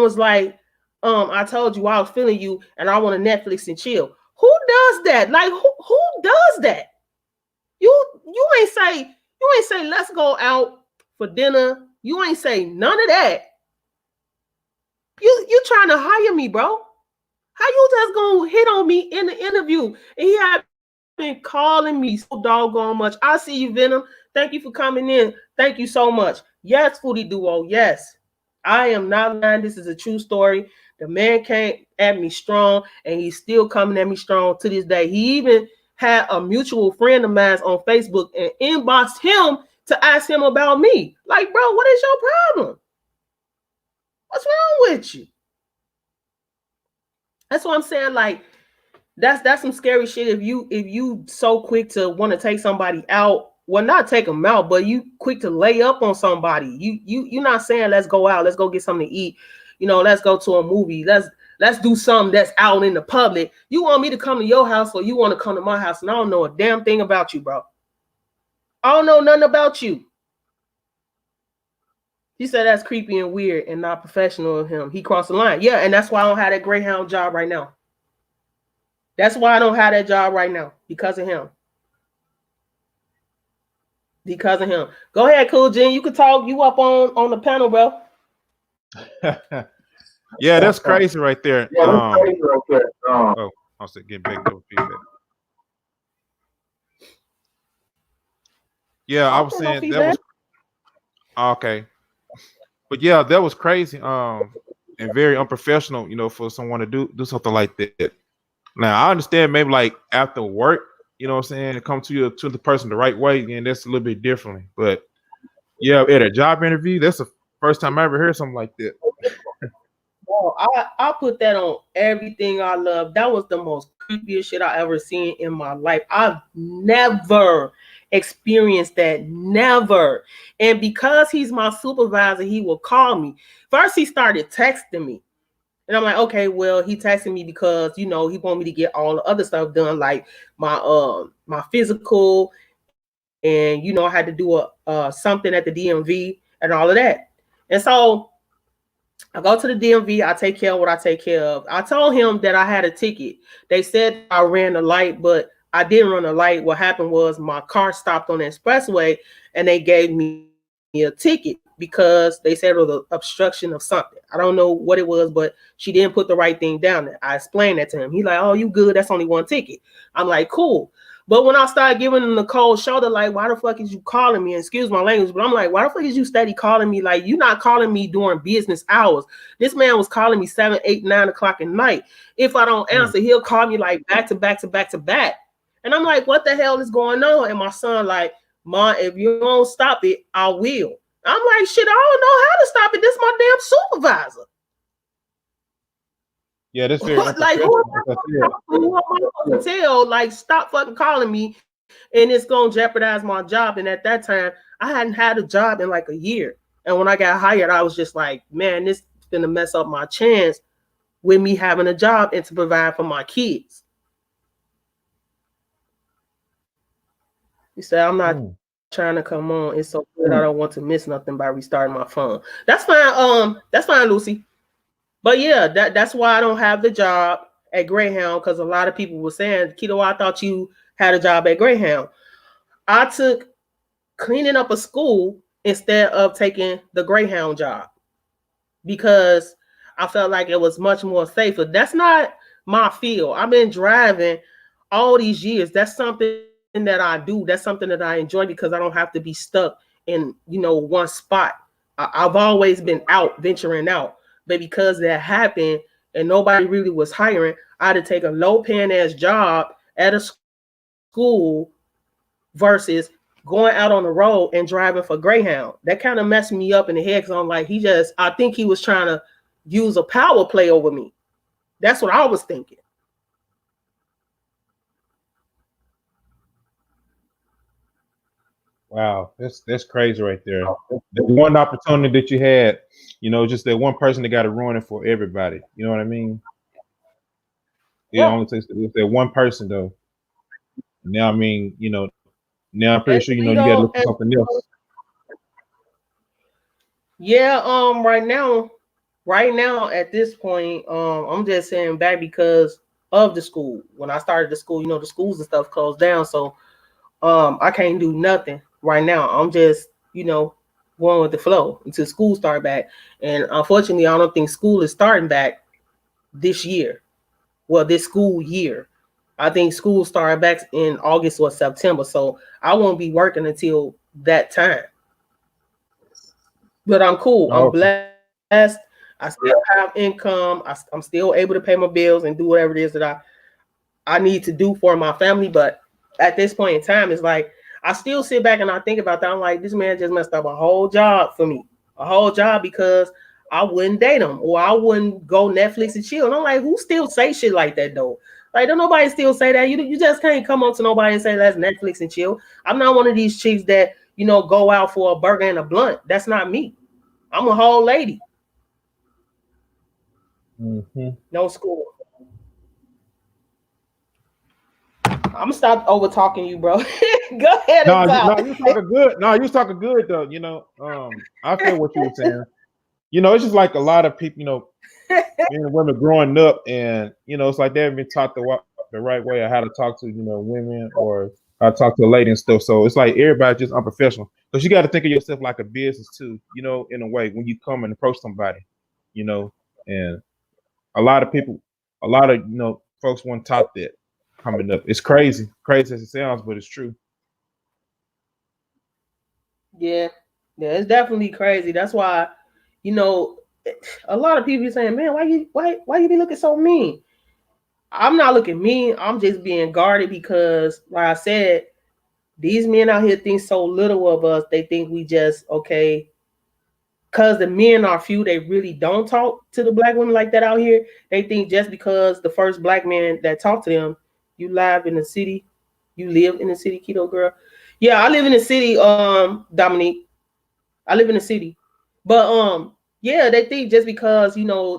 was like, I told you I was feeling you and I want to Netflix and chill. Who does that? Like, who does that? You ain't say let's go out for dinner. You ain't say none of that. You trying to hire me, bro? How you just gonna hit on me in the interview? And he had been calling me so doggone much. I see you, Venom. Thank you for coming in. Thank you so much. Yes, Foodie Duo. Yes, I am not lying. This is a true story. The man came at me strong, and he's still coming at me strong to this day. He even had a mutual friend of mine on Facebook and inboxed him to ask him about me. Like, bro, what is your problem? What's wrong with you? That's what I'm saying. Like, that's some scary shit. If you so quick to want to take somebody out, well, not take them out, but you quick to lay up on somebody. You're not saying let's go out, let's go get something to eat. Let's go to a movie. Let's do something that's out in the public. You want me to come to your house or you want to come to my house, and I don't know a damn thing about you, bro. I don't know nothing about you. He said that's creepy and weird and not professional of him. He crossed the line. Yeah, and that's why I don't have that Greyhound job right now. That's why I don't have that job right now, because of him. Because of him. Go ahead, Cool Jen. You can talk. You up on the panel, bro. Yeah, that's crazy right there. Yeah, that's crazy right there. Oh, I was getting back to feedback. Yeah, I was saying that was okay. But yeah, that was crazy. And very unprofessional, for someone to do something like that. Now I understand maybe like after work, you know what I'm saying, come to the person the right way, and that's a little bit differently. But yeah, at a job interview, that's the first time I ever heard something like that. Oh, I put that on everything I love. That was the most creepiest shit I ever seen in my life. I've never experienced that. Never. And because he's my supervisor, he will call me. First, he started texting me. And I'm like, okay, well, he texted me because he want me to get all the other stuff done, like my physical, and I had to do a something at the DMV and all of that. And so I go to the DMV, I take care of what I take care of. I told him that I had a ticket. They said I ran the light, but I didn't run the light. What happened was my car stopped on the expressway and they gave me a ticket because they said it was an obstruction of something. I don't know what it was, but she didn't put the right thing down there. I explained that to him. He's like, oh, you good? That's only one ticket. I'm like, cool. But when I started giving him the cold shoulder, like, why the fuck is you calling me? And excuse my language, but I'm like, why the fuck is you steady calling me? Like, you not calling me during business hours. This man was calling me 7, 8, 9 o'clock at night. If I don't answer, he'll call me like back to back to back to back. And I'm like, what the hell is going on? And my son like, Ma, if you don't stop it, I will. I'm like, shit, I don't know how to stop it. This is my damn supervisor. Yeah, that's very like who am I supposed to tell? Like, stop fucking calling me, and it's gonna jeopardize my job. And at that time, I hadn't had a job in like a year. And when I got hired, I was just like, man, this is gonna mess up my chance with me having a job and to provide for my kids. He said, I'm not trying to come on. It's so good. I don't want to miss nothing by restarting my phone. That's fine. That's fine, Lucy. But yeah, that's why I don't have the job at Greyhound, because a lot of people were saying, Keto, I thought you had a job at Greyhound. I took cleaning up a school instead of taking the Greyhound job because I felt like it was much more safer. That's not my field. I've been driving all these years. That's something that I do. That's something that I enjoy because I don't have to be stuck in one spot. I've always been out, venturing out. But because that happened and nobody really was hiring, I had to take a low-paying ass job at a school versus going out on the road and driving for Greyhound. That kind of messed me up in the head because I'm like, I think he was trying to use a power play over me. That's what I was thinking. Wow, that's crazy right there. The one opportunity that you had, just that one person that got to ruin it for everybody. You know what I mean? It only takes that one person though. Now, I mean, now I'm pretty sure you got to look for something else. Yeah, right now at this point, I'm just saying back because of the school. When I started the school, the schools and stuff closed down, so I can't do nothing right now. I'm just, going with the flow until school start back. And unfortunately, I don't think school is starting back this year. Well, this school year. I think school started back in August or September. So I won't be working until that time. But I'm cool. I'm blessed. I still have income. I'm still able to pay my bills and do whatever it is that I need to do for my family. But at this point in time, it's like I still sit back and I think about that. I'm like, this man just messed up a whole job for me, a whole job because I wouldn't date him or I wouldn't go Netflix and chill. And I'm like, who still say shit like that though? Like, don't nobody still say that? You just can't come on to nobody and say that's Netflix and chill. I'm not one of these chicks that go out for a burger and a blunt. That's not me. I'm a whole lady. Mm-hmm. No school. I'm gonna stop over talking you, bro. Go ahead. No, you talking good. No, you talking good though. I feel what you were saying. It's just like a lot of people, men and women growing up, and it's like they haven't been taught the right way of how to talk to women or how to talk to a lady and stuff. So it's like everybody's just unprofessional because you got to think of yourself like a business too. In a way when you come and approach somebody. you know, and a lot of people, a lot of folks weren't taught that coming up. It's crazy, crazy as it sounds, but it's true. Yeah, yeah, it's definitely crazy. That's why, you know, a lot of people be saying, "Man, why you be looking so mean?" I'm not looking mean. I'm just being guarded because, like I said, these men out here think so little of us. They think we just okay. Cause the men are few, they really don't talk to the black women like that out here. They think just because the first black man that talked to them, you live in the city, you live in the city, keto girl. Yeah, I live in the city, Dominique. I live in the city. But yeah, they think just because they know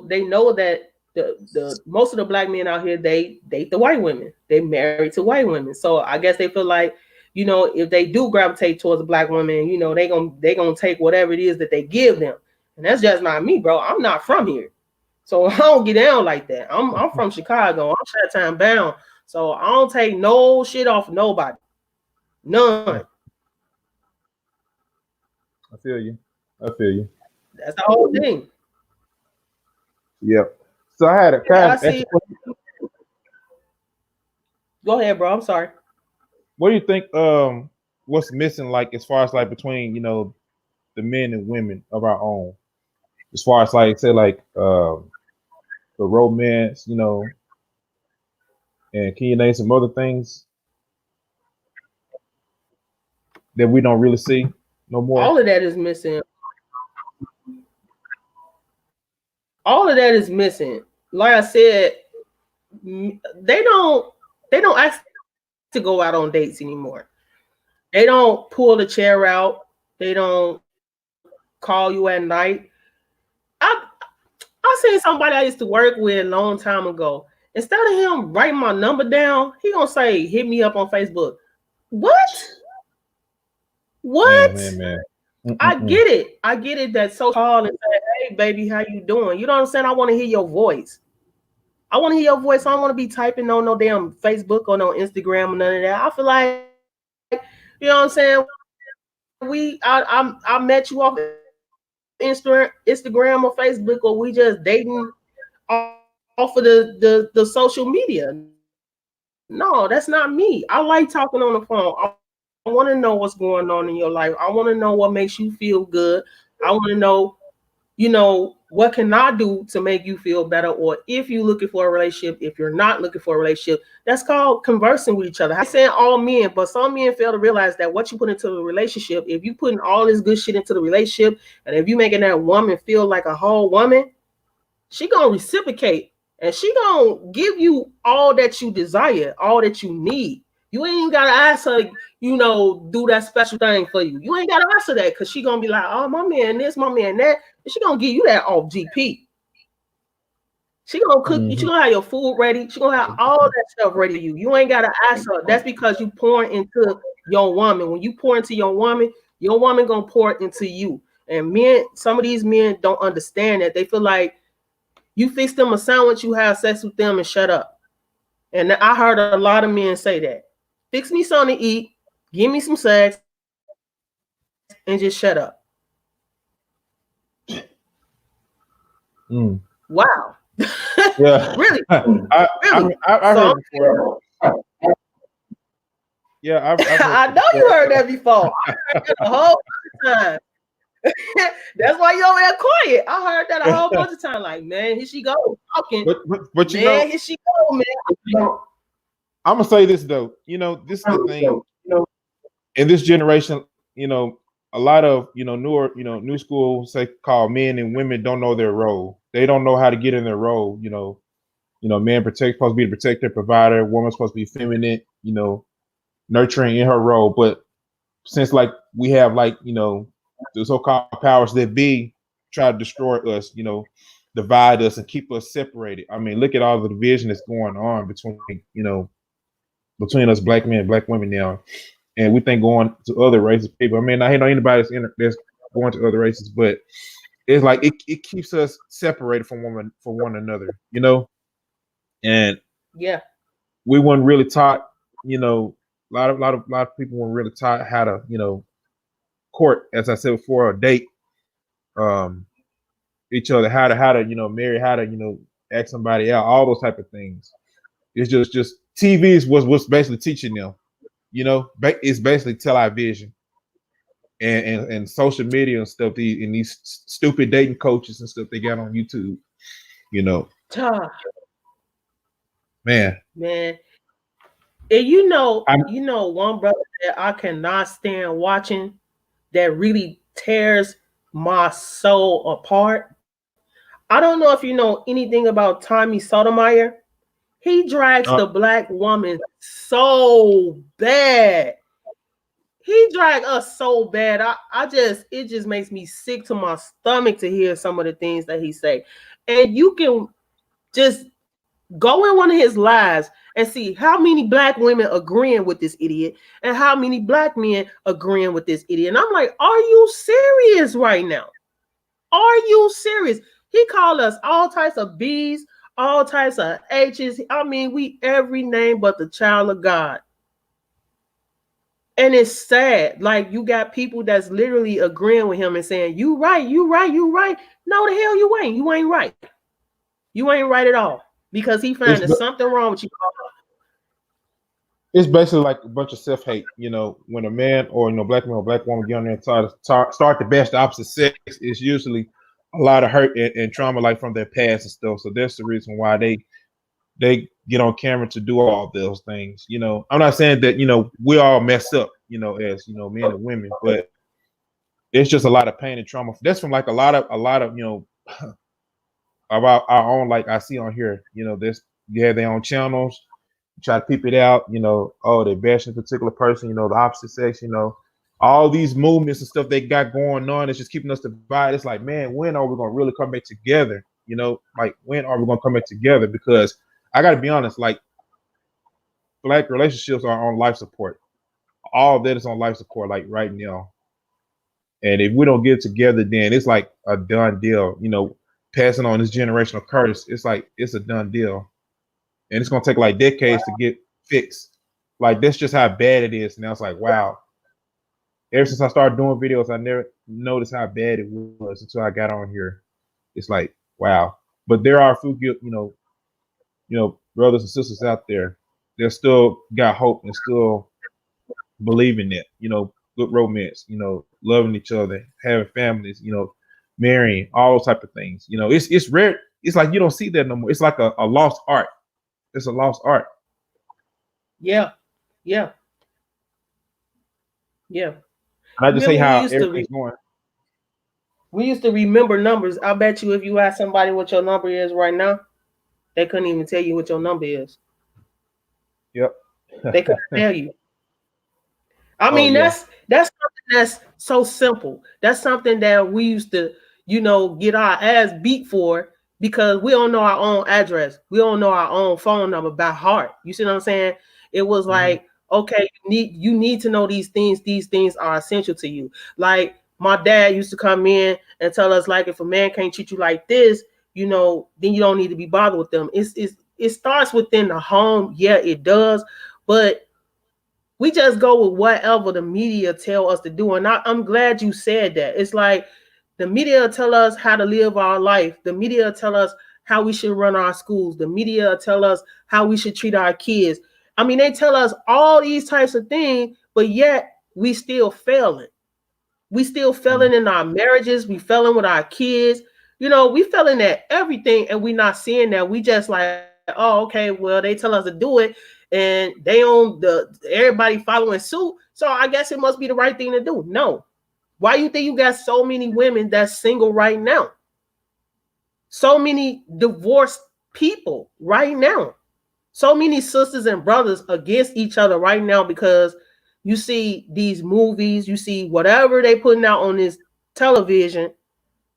that the most of the black men out here they date the white women. They married to white women. So I guess they feel like, if they do gravitate towards a black woman, they gonna take whatever it is that they give them. And that's just not me, bro. I'm not from here. So I don't get down like that. I'm from Chicago. I'm Chi-Town bound. So I don't take no shit off nobody. None. I feel you. I feel you. That's the whole thing. Yep. So I had a Yeah, kind I of see. Go ahead, bro. I'm sorry. what do you think what's missing, like as far as like between the men and women of our own, as far as like say like the romance, and can you name some other things that we don't really see no more? All of that is missing. All of that is missing. Like I said, they don't ask to go out on dates anymore. They don't pull the chair out. They don't call you at night. I I seen somebody I used to work with a long time ago. Instead of him writing my number down, he gonna say, "Hit me up on Facebook." What? Man, What? man, man. I Mm-mm-mm. get it. I get it that so call and say, "Hey, baby, how you doing?" You know what I'm saying? I want to hear your voice. I want to hear your voice. I don't want to be typing on no damn Facebook or no Instagram or none of that. I feel like, you know what I'm saying? I met you off Instagram or Facebook, or we just dating off of the social media. No, that's not me. I like talking on the phone. I want to know what's going on in your life. I want to know what makes you feel good. I want to know, what can I do to make you feel better? Or if you're looking for a relationship, if you're not looking for a relationship, that's called conversing with each other. I'm saying all men, but some men fail to realize that what you put into the relationship, if you putting all this good shit into the relationship, and if you making that woman feel like a whole woman, she gonna reciprocate and she gonna give you all that you desire, all that you need. You ain't gotta ask her, do that special thing for you. You ain't gotta ask her that because she gonna be like, oh, my man this, my man that, and she gonna give you that off GP. She gonna cook you. She Mhm. gonna have your food ready. She gonna have all that stuff ready for you. You ain't gotta ask her. That's because you pouring into your woman. When you pour into your woman gonna pour into you. And men, some of these men don't understand that. They feel like you fix them a sandwich, you have sex with them, and shut up. And I heard a lot of men say that. Fix me something to eat, give me some sex, and just shut up. Mm. Wow. Yeah. Really? I Really? I So heard before. Yeah, I've heard I that know you before. heard that before. I heard that a whole bunch of times. That's why you over there quiet. I heard that a whole bunch of times. Like, man, here she go talking. But Man, here she go, man. I'm gonna say this though. This is the thing. In this generation, you know, a lot of newer, new school say called men and women don't know their role. They don't know how to get in their role. Man supposed to be the protector, provider. Woman's supposed to be feminine. Nurturing in her role. But since like we have like the so-called powers that be try to destroy us, divide us and keep us separated. I mean, look at all the division that's going on between us black men and black women now, and we think going to other races people. I mean, I know anybody that's going to other races, but it's like it keeps us separated from one another, and Yeah. we weren't really taught, a lot of people weren't really taught how to, court, as I said before, or date, um, each other, how to marry, how to ask somebody out, all those type of things. It's just TVs was what's basically teaching them. It's basically television and social media and stuff. These stupid dating coaches and stuff they got on YouTube. Ah, Man, man. And I'm one brother that I cannot stand watching that really tears my soul apart. I don't know if you know anything about Tommy Sotomayor. He drags uh, the black woman so bad. He dragged us so bad. It just makes me sick to my stomach to hear some of the things that he say. And you can just go in one of his lives and see how many black women agreeing with this idiot and how many black men agreeing with this idiot. And I'm like, are you serious right now? Are you serious? He called us all types of B's, all types of H's. I mean, we every name but the child of God. And it's sad. Like, you got people that's literally agreeing with him and saying, you right, you right, you right. No, the hell you ain't. You ain't right. You ain't right at all. Because he found there's something wrong with you. It's basically like a bunch of self-hate. When a man or black man or black woman get on there and start to bash the opposite sex, it's usually a lot of hurt and trauma, like from their past and stuff. So that's the reason why they get on camera to do all those things. I'm not saying that we all mess up, as men and women, but it's just a lot of pain and trauma. That's from like a lot of about our own, like I see on here. They have their own channels. Try to peep it out, oh, they're bashing a particular person, the opposite sex, all these movements and stuff they got going on. It's just keeping us divided. It's like, man, when are we going to really come back together? Like, when are we going to come back together? Because I got to be honest, like, black relationships are on life support. All of that is on life support, like right now. And if we don't get together, then it's like a done deal. Passing on this generational curse, it's like it's a done deal. And it's gonna take like decades to get fixed. Like, that's just how bad it is. Now it's like, wow. Ever since I started doing videos, I never noticed how bad it was until I got on here. It's like, wow. But there are a few brothers and sisters out there that still got hope and still believe in that. Good romance. Loving each other, having families. Marrying, all those type of things. It's rare. It's like you don't see that no more. It's like a lost art. It's a lost art. Yeah. And I just say how everything's going. We used to remember numbers. I bet you if you ask somebody what your number is right now, they couldn't even tell you what your number is. Yep. They couldn't tell you. I mean, that's something that's so simple. That's something that we used to, get our ass beat for. Because we don't know our own address. We don't know our own phone number by heart. You see what I'm saying? It was like, okay, you need to know these things. These things are essential to you. Like, my dad used to come in and tell us, like, if a man can't treat you like this, then you don't need to be bothered with them. It starts within the home. Yeah, it does. But we just go with whatever the media tell us to do. And I'm glad you said that. It's like, the media tell us how to live our life. The media tell us how we should run our schools. The media tell us how we should treat our kids. I mean, they tell us all these types of things, but yet we still failing. We still failing in our marriages. We failing with our kids. We failing at everything, and we not seeing that. We just like, oh, okay, well, they tell us to do it, and they own everybody following suit. So I guess it must be the right thing to do. No. Why you think you got so many women that's single right now? So many divorced people right now. So many sisters and brothers against each other right now because you see these movies, you see whatever they putting out on this television,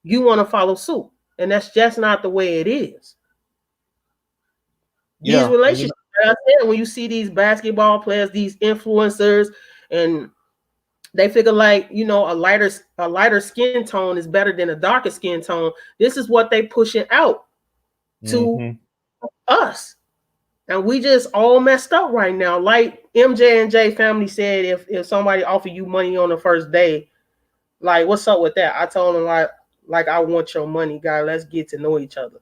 you want to follow suit. And that's just not the way it is. These relationships, like I said, when you see these basketball players, these influencers, and they figure like, a lighter skin tone is better than a darker skin tone. This is what they pushing out to us. And we just all messed up right now. Like MJ and J family said, if somebody offer you money on the first day, like, what's up with that? I told them, like I want your money, guy. Let's get to know each other.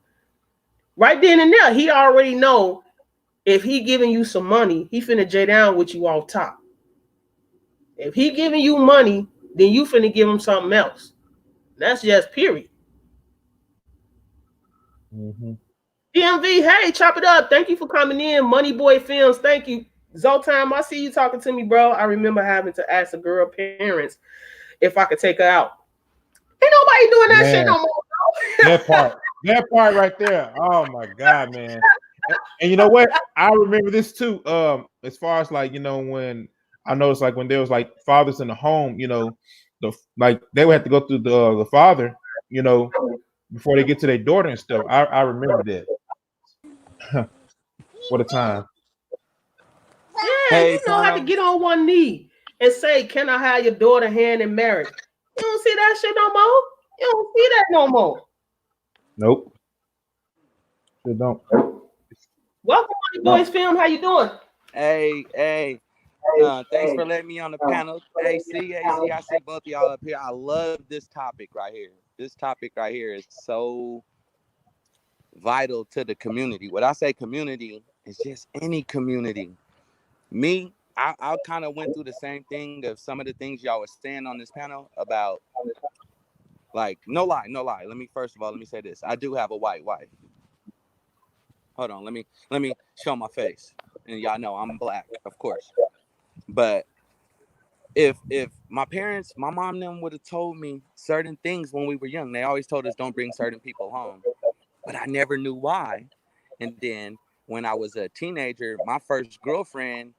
Right then and there, he already know if he giving you some money, he finna J down with you off top. If he giving you money, then you finna give him something else. That's just period. Mm-hmm. DMV, hey, chop it up. Thank you for coming in. Money Boy Films, thank you. Zoltime, I see you talking to me, bro. I remember having to ask a girl parents if I could take her out. Ain't nobody doing that shit Man, no more, that part right there. Oh my God, man. And you know what? I remember this too. As far as like, when I noticed like when there was like fathers in the home, like they would have to go through the father, you know, before they get to their daughter and stuff. I remember that. What a time. Yeah, Hey, you know how to Tano. get on one knee and say, "Can I have your daughter hand in marriage?" You don't see that shit no more. You don't see that no more. Nope. Sure don't. Welcome, Money Boys Film. How you doing? Hey. Thanks for letting me on the panel. AC, I see both of y'all up here. I love this topic right here. This topic right here is so vital to the community. When I say community, it's just any community. Me, I kind of went through the same thing of some of the things y'all were saying on this panel about, like, no lie. Let me say this. I do have a white wife. Hold on, let me show my face. And y'all know I'm black, of course. But if my mom and them would have told me certain things when we were young, they always told us don't bring certain people home. But I never knew why. And then when I was a teenager, my first girlfriend,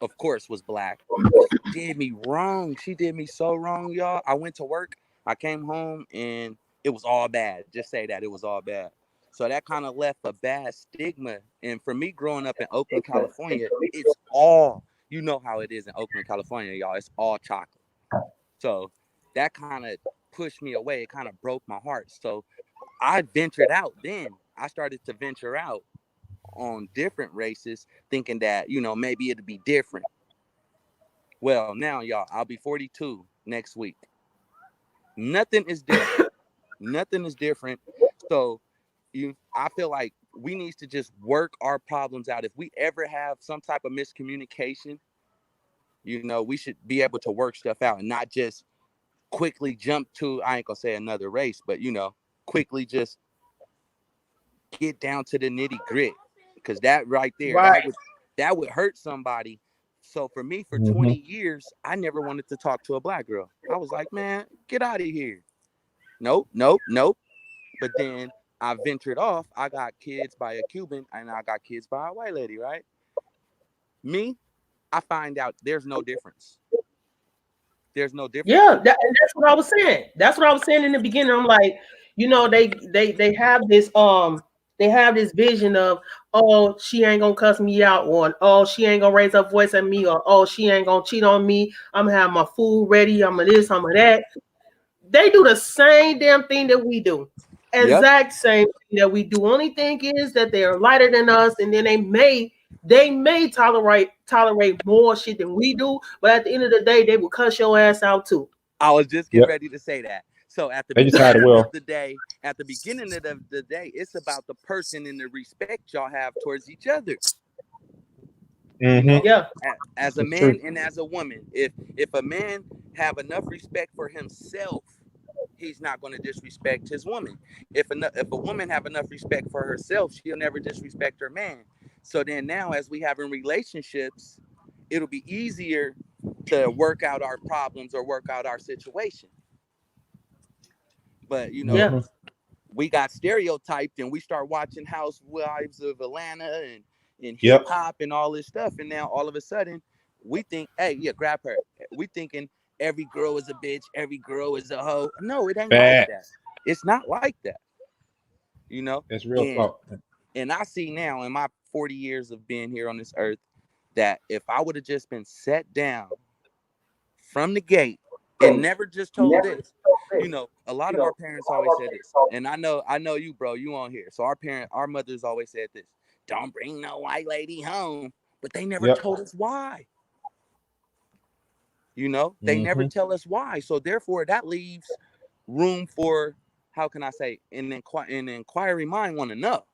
of course, was black. But she did me wrong. She did me so wrong, y'all. I went to work, I came home, and it was all bad. Just say that, it was all bad. So that kind of left a bad stigma. And for me growing up in Oakland, California, it's all, you know how it is in Oakland, California, y'all. It's all chocolate. So that kind of pushed me away. It kind of broke my heart. So I ventured out then. I started to venture out on different races, thinking that, maybe it'd be different. Well, now, y'all, I'll be 42 next week. Nothing is different. Nothing is different. So I feel like we need to just work our problems out. If we ever have some type of miscommunication, we should be able to work stuff out and not just quickly jump to, I ain't gonna say another race, but quickly just get down to the nitty grit. Because that right there, Right. that would hurt somebody. So for me, for Mm-hmm. 20 years, I never wanted to talk to a black girl. I was like, man, get out of here. Nope. But then I ventured off. I got kids by a Cuban and I got kids by a white lady, right? Me, I find out there's no difference. There's no difference. Yeah, and that's what I was saying. That's what I was saying in the beginning. I'm like, they have this vision of, oh, she ain't gonna cuss me out, or oh, she ain't gonna raise her voice at me, or oh, she ain't gonna cheat on me. I'm gonna have my food ready. I'm gonna this, I'm gonna that. They do the same damn thing that we do. Yep. Exact same thing that we do. Only thing is that they are lighter than us, and then they may tolerate more shit than we do, but at the end of the day, they will cuss your ass out too. I was just getting Yep. ready to say that. So at the They just had it beginning well. of the day, it's about the person and the respect y'all have towards each other. Mm-hmm. Yeah. As a That's man true. and as a woman, if a man have enough respect for himself, he's not going to disrespect his woman. If a woman have enough respect for herself, she'll never disrespect her man. So then now, as we have in relationships, it'll be easier to work out our problems or work out our situation. But Yeah. Mm-hmm. we got stereotyped and we start watching Housewives of Atlanta and hip Yep. hop and all this stuff, and now all of a sudden we think, hey, yeah, grab her. We thinking every girl is a bitch, every girl is a hoe. No, it ain't like that. Facts. It's not like that, That's real and talk. and I see now in my 40 years of being here on this earth that if I would have just been set down from the gate and never just told this, a lot of our parents always said this, and I know you, bro, you on here. So our mothers always said this: don't bring no white lady home. But they never Yep. told us why. They never Mm-hmm. tell us why. So therefore, that leaves room for, how can I say, an inquiry mind want to know.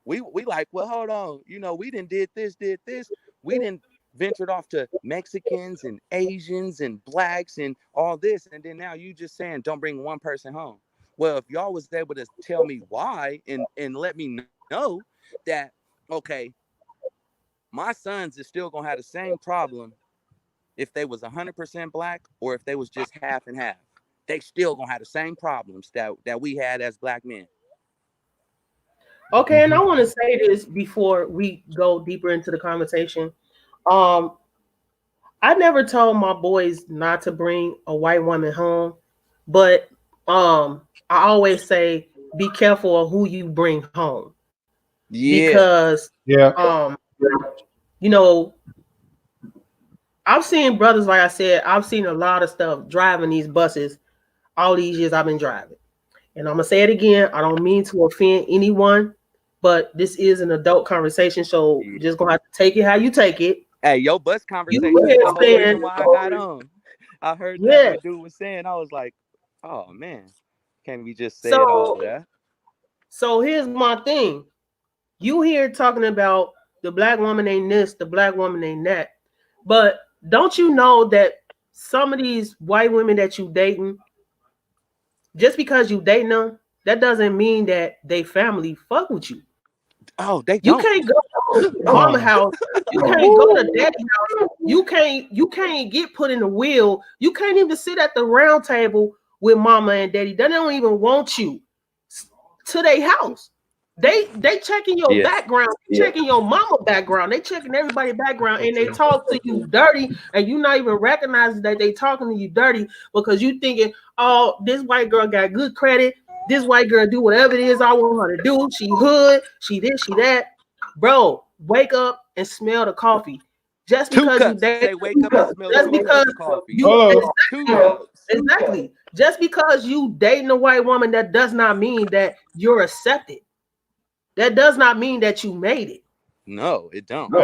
We like, well, hold on, you know, we did this, we didn't ventured off to Mexicans and Asians and blacks and all this, and then now you just saying don't bring one person home. Well, if y'all was able to tell me why and let me know that, okay, my sons is still gonna have the same problem if they was 100% black or if they was just half and half. They still gonna have the same problems that we had as black men. Okay, and I want to say this before we go deeper into the conversation. I never told my boys not to bring a white woman home, but I always say be careful of who you bring home. Yeah. Because Yeah. you know, I've seen brothers, like I said, I've seen a lot of stuff driving these buses all these years I've been driving. And I'm gonna say it again, I don't mean to offend anyone, but this is an adult conversation, so you're just gonna have to take it how you take it. Hey, your bus conversation is the whole reason why I got on. I heard that what dude was saying. I was like, oh man, can't we just say it all that? So here's my thing. You here talking about the black woman ain't this, the black woman ain't that. But don't you know that some of these white women that you dating, just because you dating them, that doesn't mean that they family fuck with you. Oh, they you don't. Can't go to mama house. You can't go to daddy house. You can't get put in the wheel. You can't even sit at the round table with mama and daddy. They don't even want you to their house. They checking your background, checking your mama background, they checking everybody's background, and they talk to you dirty, and you not even recognizing that they talking to you dirty because you thinking, oh, this white girl got good credit. This white girl do whatever it is I want her to do. She hood, she this, she that. Bro, wake up and smell the coffee. Just because you say wake up and smell just because coffee. Exactly. Just because you dating a white woman, that does not mean that you're accepted. That does not mean that you made it. No, it don't.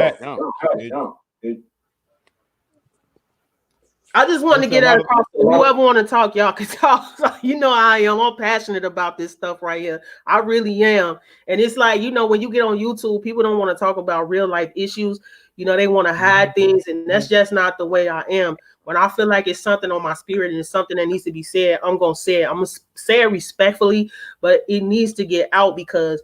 I just wanted to get that across. Whoever want to talk, y'all can talk. You know I am. I'm passionate about this stuff right here. I really am. And it's like, you know, when you get on YouTube, people don't want to talk about real life issues. You know, they want to hide things, and that's just not the way I am. When I feel like it's something on my spirit and it's something that needs to be said, I'm going to say it. I'm going to say it respectfully, but it needs to get out because,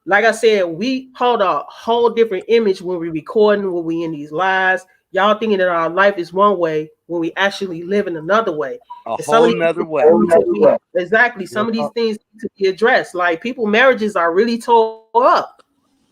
like I said, we hold a whole different image when we're recording, when we in these lives. Y'all thinking that our life is one way when we actually live in another way. A whole nother way. Exactly. Some of these things need to be addressed. Like people marriages are really tore up.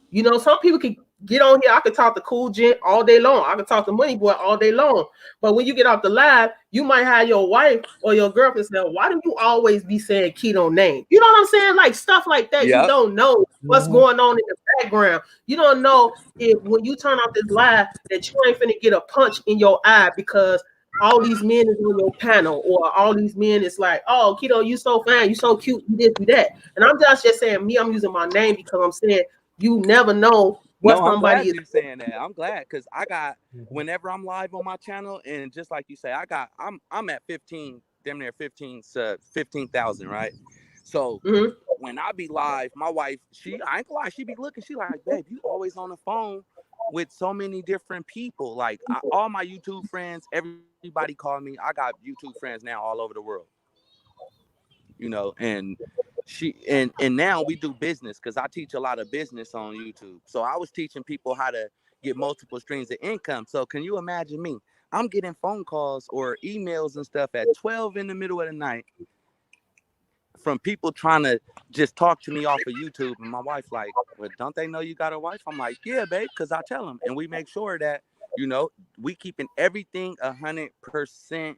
You know, some people can get on here. I could talk to Cool Gent all day long. I could talk to Money Boy all day long. But when you get off the live, you might have your wife or your girlfriend say, why do you always be saying Keto name? You know what I'm saying? Like stuff like that. Yep. You don't know what's going on in the background. You don't know if when you turn off this live that you ain't finna get a punch in your eye because all these men is on your panel, or all these men is like, oh, Keto, you so fine, you so cute, you this, you that. And I'm just saying me, I'm using my name because I'm saying you never know what somebody is saying that. I'm glad because I got, whenever I'm live on my channel, and just like you say, I'm at 15, damn near 15,000, right? So when I be live, my wife, I ain't gonna lie, she be looking, she like, babe, you always on the phone with so many different people. Like all my YouTube friends, everybody call me. I got YouTube friends now all over the world. You know, and now we do business because I teach a lot of business on YouTube. So I was teaching people how to get multiple streams of income. So can you imagine me? I'm getting phone calls or emails and stuff at 12 in the middle of the night from people trying to just talk to me off of YouTube. And my wife like, well, don't they know you got a wife? I'm like, yeah, babe, because I tell them. And we make sure that, you know, we keeping everything 100%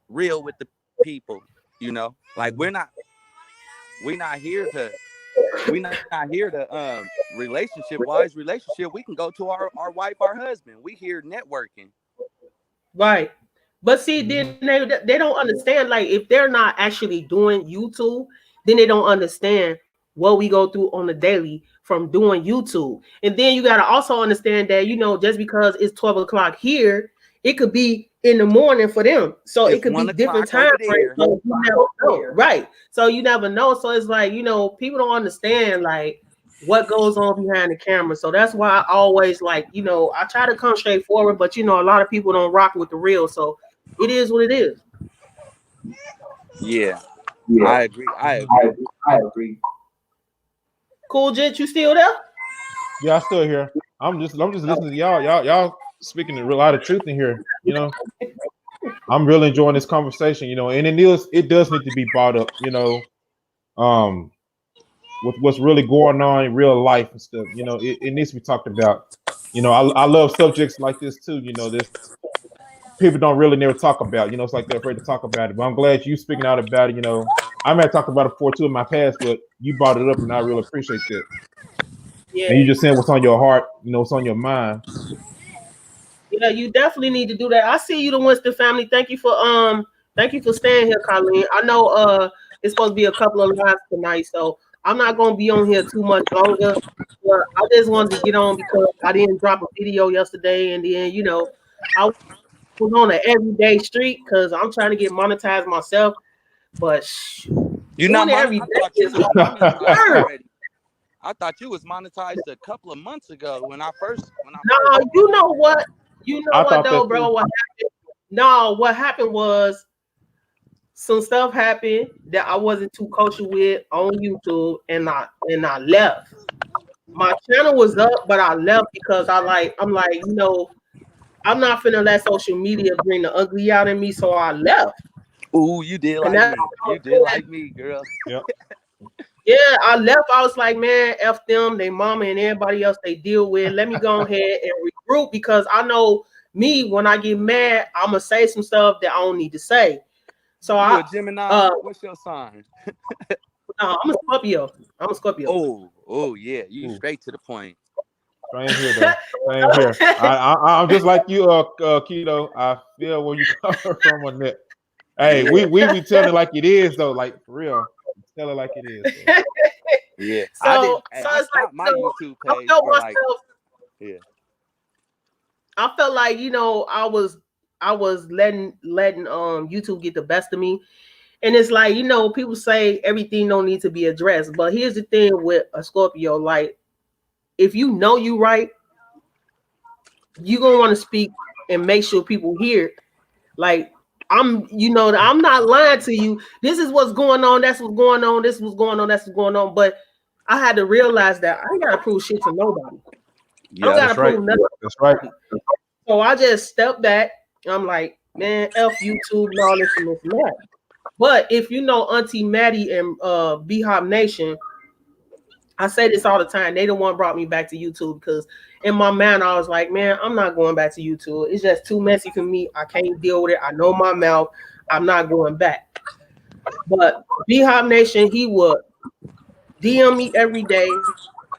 real with the people. You know, like we're not here to relationship we can go to our wife, our husband. We here networking, right? But see, then they don't understand, like if they're not actually doing YouTube, then they don't understand what we go through on the daily from doing YouTube. And then you got to also understand that, you know, just because it's 12 o'clock here, it could be in the morning for them. So It's it could be 1 different o'clock time over frames. there. So you never know. Right. So you never know. So it's like, people don't understand like what goes on behind the camera. So that's why I always like, I try to come straight forward, but a lot of people don't rock with the real. So it is what it is. Yeah, Yeah, I agree. I agree. I agree. Cool Jet, you still there? Yeah, I still here. I'm just listening to y'all. Y'all speaking a lot of truth in here. I'm really enjoying this conversation. And it does need to be brought up. Um, with what's really going on in real life and stuff. It needs to be talked about. I love subjects like this too. This people don't really never talk about. It's like they're afraid to talk about it. But I'm glad you speaking out about it. I may have talked about it before too in my past, but you brought it up, and I really appreciate that. Yeah. And you just saying what's on your heart, what's on your mind. Yeah, you definitely need to do that. I see you, the Winston family. Thank you for staying here, Colleen. I know it's supposed to be a couple of lives tonight, so I'm not gonna be on here too much longer. But I just wanted to get on because I didn't drop a video yesterday, and then I was on an everyday streak because I'm trying to get monetized myself. But You doing not it every I day thought you is was monetized hard. already. I thought you was monetized a couple of months ago when I first. No, you know what? You know I what thought though, that bro? too. What happened? No, what happened was some stuff happened that I wasn't too kosher with on YouTube, and I left. My channel was up, but I left because I'm like, I'm not finna let social media bring the ugly out in me, so I left. Ooh, you did And like that's me. You did like me, girl. Yep. yeah, I left. I was like, man, F them, they mama and everybody else they deal with. Let me go ahead and regroup because I know me, when I get mad, I'm gonna say some stuff that I don't need to say. So You a Gemini? What's your sign? no, I'm a Scorpio. Oh yeah, you Ooh. straight to the point. Same here though. Same here. I'm just like you, Keto. I feel where you coming from on that. Hey, Yeah. we be telling it like it is though, like for real. Tell it like it is. Though. Yeah. So I it's like, stopped my YouTube I page felt for like myself. yeah. I felt like I was letting YouTube get the best of me, and it's like people say everything don't need to be addressed, but here's the thing with a Scorpio, like if you know you right, you gonna want to speak and make sure people hear. Like I'm not lying to you. This is what's going on. That's what's going on. This was going on. That's what's going on. But I had to realize that I ain't gotta prove shit to nobody. I don't Yeah. gotta prove nothing. That's right. So I just stepped back. I'm like, man, F YouTube and all this and this and that. But if you know Auntie Maddie and B-Hop Nation, I say this all the time. They the one brought me back to YouTube because in my mind I was like, man, I'm not going back to YouTube. It's just too messy for me. I can't deal with it. I know my mouth. I'm not going back. But B-Hop Nation, he would DM me every day.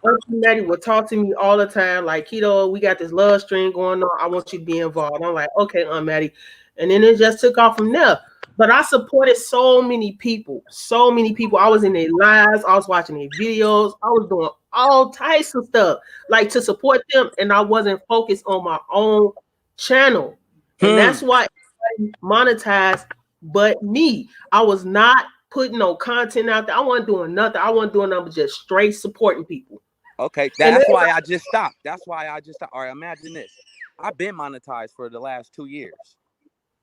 Auntie Maddie would talk to me all the time, like, Keto, we got this love stream going on. I want you to be involved. I'm like, okay, Aunt Maddie. And then it just took off from there. But I supported so many people. I was in their lives. I was watching their videos. I was doing all types of stuff, like to support them. And I wasn't focused on my own channel. And that's why I monetized but me. I was not putting no content out there. I wasn't doing nothing. I wasn't doing nothing but just straight supporting people. Okay, that's why I just stopped. All right, imagine this. I've been monetized for the last 2 years.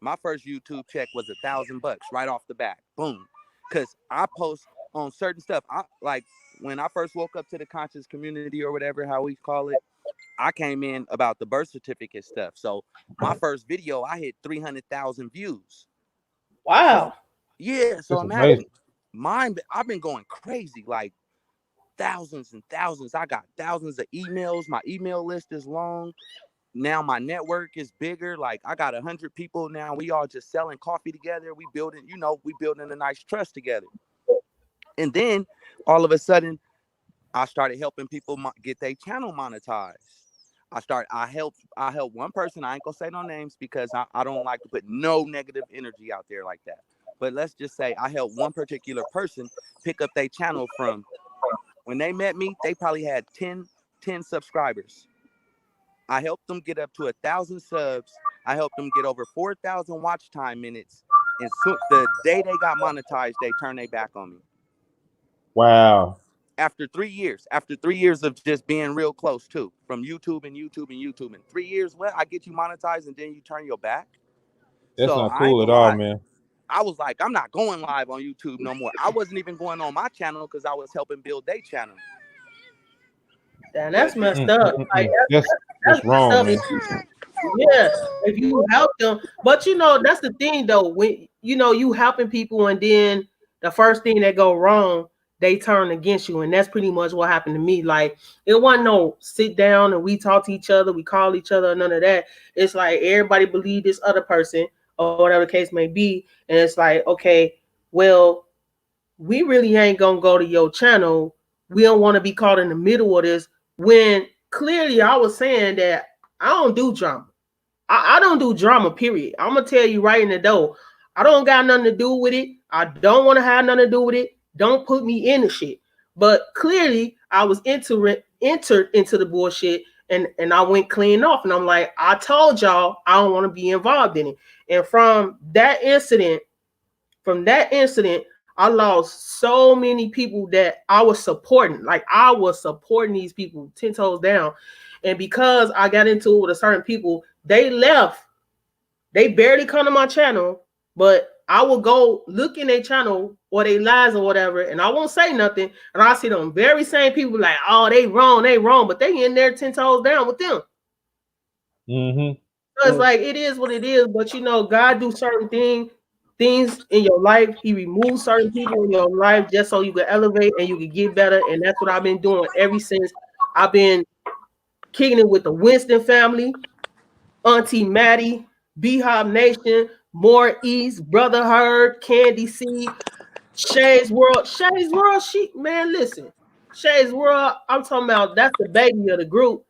My first YouTube check was $1,000 right off the bat. Boom. Because I post on certain stuff. I like when I first woke up to the conscious community or whatever, how we call it, I came in about the birth certificate stuff. So my first video, I hit 300,000 views. Wow. Yeah. So That's imagine amazing. mine, I've been going crazy, like thousands and thousands. I got thousands of emails. My email list is long. Now my network is bigger. Like I got 100 people now. We all just selling coffee together. We building a nice trust together. And then all of a sudden, I started helping people get their channel monetized. I helped one person. I ain't gonna say no names because I don't like to put no negative energy out there like that. But let's just say I helped one particular person pick up their channel from when they met me, they probably had 10 subscribers. I helped them get up to 1,000 subs. I helped them get over 4,000 watch time minutes. And the day they got monetized, they turned their back on me. Wow. After 3 years of just being real close too, from YouTube and 3 years, well, I get you monetized and then you turn your back. That's So not I ain't cool at gonna all, lie. man. I was like, I'm not going live on YouTube no more. I wasn't even going on my channel because I was helping build their channel. Damn, that's messed up. Like That's that's wrong, man. Yeah, if you help them, but you know that's the thing though. When you know you helping people, and then the first thing that go wrong, they turn against you, and that's pretty much what happened to me. Like it wasn't no sit down and we talk to each other, we call each other, none of that. It's like everybody believe this other person or whatever the case may be, and it's like, okay, well, we really ain't gonna go to your channel. We don't want to be caught in the middle of this. When clearly I was saying that I don't do drama. I don't do drama, period. I'm gonna tell you right in the door. I don't got nothing to do with it. I don't want to have nothing to do with it. Don't put me in the shit. But clearly, I was entered into the bullshit, and I went clean off. And I'm like, I told y'all I don't want to be involved in it. And from that incident, I lost so many people that I was supporting. Like I was supporting these people 10 toes down. And because I got into it with a certain people, they left. They barely come to my channel, but I will go look in their channel or they lies or whatever, and I won't say nothing. And I see them very same people like, oh, they wrong, but they in there 10 toes down with them. Mm-hmm. So it's like it is what it is, but you know, God do certain things in your life. He removes certain people in your life just so you can elevate and you can get better. And that's what I've been doing ever since I've been kicking it with the Winston family, Auntie Maddie, Beehive Nation, More East, Brother Herd, Candy C, Shay's World. Shay's World, listen. Shay's World, I'm talking about that's the baby of the group.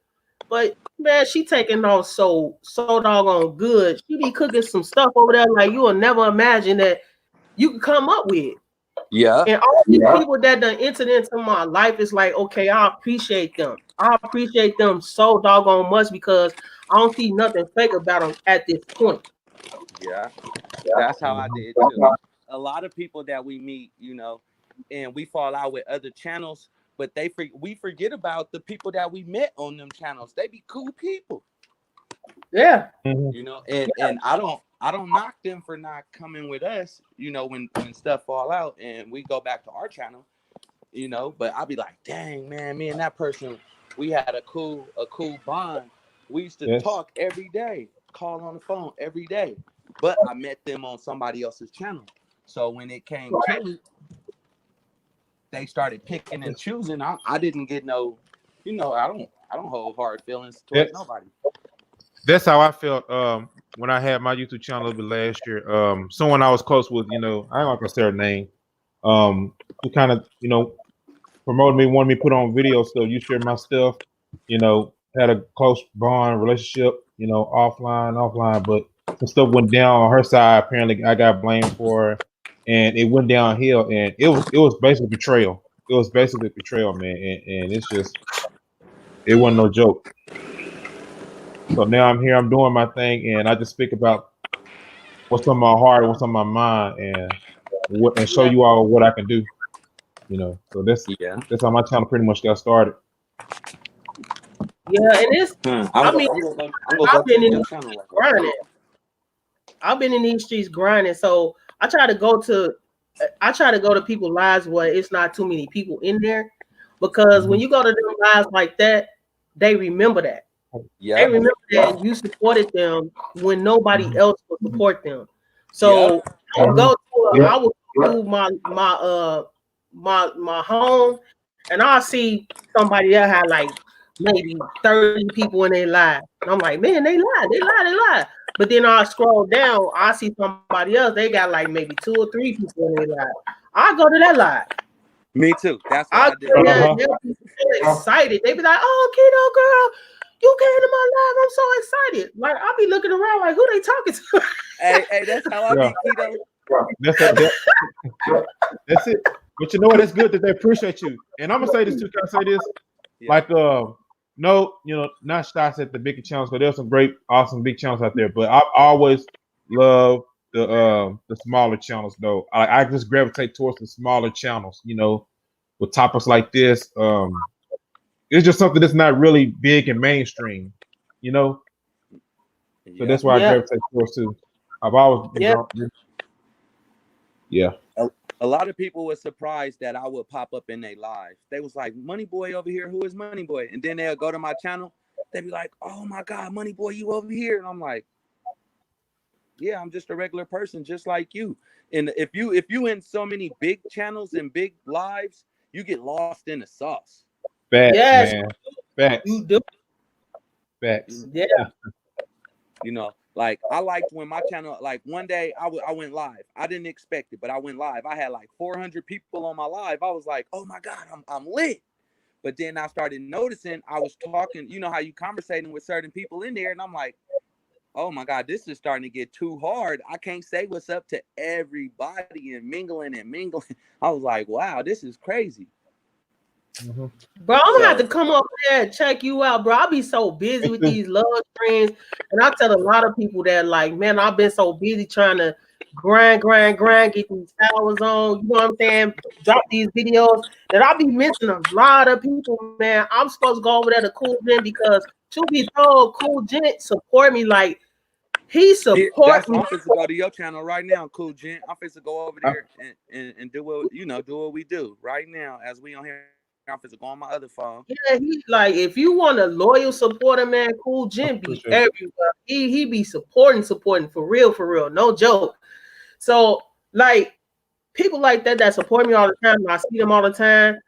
But man, she taking off so doggone good. She be cooking some stuff over there like you will never imagine that you can come up with. Yeah. And all these people that done entered into my life is like, okay, I appreciate them. I appreciate them so doggone much because I don't see nothing fake about them at this point. Yeah. That's how I did too. A lot of people that we meet, you know, and we fall out with other channels, but we forget about the people that we met on them channels. They be cool people. Yeah. You know, and I don't knock them for not coming with us, you know, when stuff fall out and we go back to our channel, you know, but I'll be like, dang man, me and that person, we had a cool bond. We used to talk every day, call on the phone every day. But I met them on somebody else's channel. So when it came to it, they started picking and choosing. I didn't get no, you know, I don't hold hard feelings towards nobody. That's how I felt when I had my YouTube channel a little bit last year. Someone I was close with, you know, I don't gonna say her name, who kind of, you know, promoted me, wanted me to put on video stuff. You share my stuff, you know, had a close bond relationship, you know, offline, but some stuff went down on her side. Apparently, I got blamed for her, and it went downhill. And it was basically betrayal. It was basically betrayal, man. And it's just, it wasn't no joke. So now I'm here. I'm doing my thing, and I just speak about what's on my heart, what's on my mind, and show you all what I can do. You know, so that's how my channel pretty much got started. Yeah, and it's. I mean, I've been in these streets grinding. I've been in these streets grinding, so I try to go to people's lives where it's not too many people in there, because when you go to them lives like that, they remember that. Yeah, they remember that you supported them when nobody else would support them. So I will go to my home, and I'll see somebody that had like maybe 30 people in their live. And I'm like, man, they lie. But then I scroll down, I see somebody else, they got like maybe 2 or 3 people in their live. I go to that live. Me too. That's what I did. They'll be so excited. They be like, oh, Keto girl, you came to my live. I'm so excited. Like I'll be looking around like, who they talking to? hey, that's how I be, Keto. That's it. But you know what? It's good that they appreciate you. And I'm gonna say this too. Can I say this? Yeah. Like no, not shots at the bigger channels, because there's some great, awesome big channels out there. But I always love the smaller channels though. I just gravitate towards the smaller channels, with topics like this. It's just something that's not really big and mainstream, So that's why I gravitate towards too. I've always been yeah. A lot of people were surprised that I would pop up in their live. They was like, Money Boy over here, who is Money Boy? And then they'll go to my channel, they'd be like, oh my God, Money Boy, you over here. And I'm like, yeah, I'm just a regular person, just like you. And if you in so many big channels and big lives, you get lost in the sauce. Facts, Yes. man. Facts. You do. Facts. Yeah. Like I liked when my channel, like one day I went live. I didn't expect it, but I went live. I had like 400 people on my live. I was like, oh my God, I'm lit. But then I started noticing I was talking, how you conversating with certain people in there, and I'm like, oh my God, this is starting to get too hard. I can't say what's up to everybody and mingling. I was like, wow, this is crazy. Mm-hmm. Bro, I'm gonna have to come up there and check you out, bro. I'll be so busy with these love streams, and I tell a lot of people that, like, man, I've been so busy trying to grind, get these hours on. You know what I'm saying? Drop these videos that I'll be missing a lot of people, man. I'm supposed to go over there to Cool Gent because, truth be told, Cool Gent support me like he supports me. I'm supposed to go to your channel right now, Cool Gent. I'm supposed to go over there and do what do what we do right now as we on here. I'm supposed to go on my other phone. Yeah, he like, if you want a loyal supporter, man, Cool Gent be everywhere. He be supporting for real, no joke. So like people like that support me all the time. I see them all the time.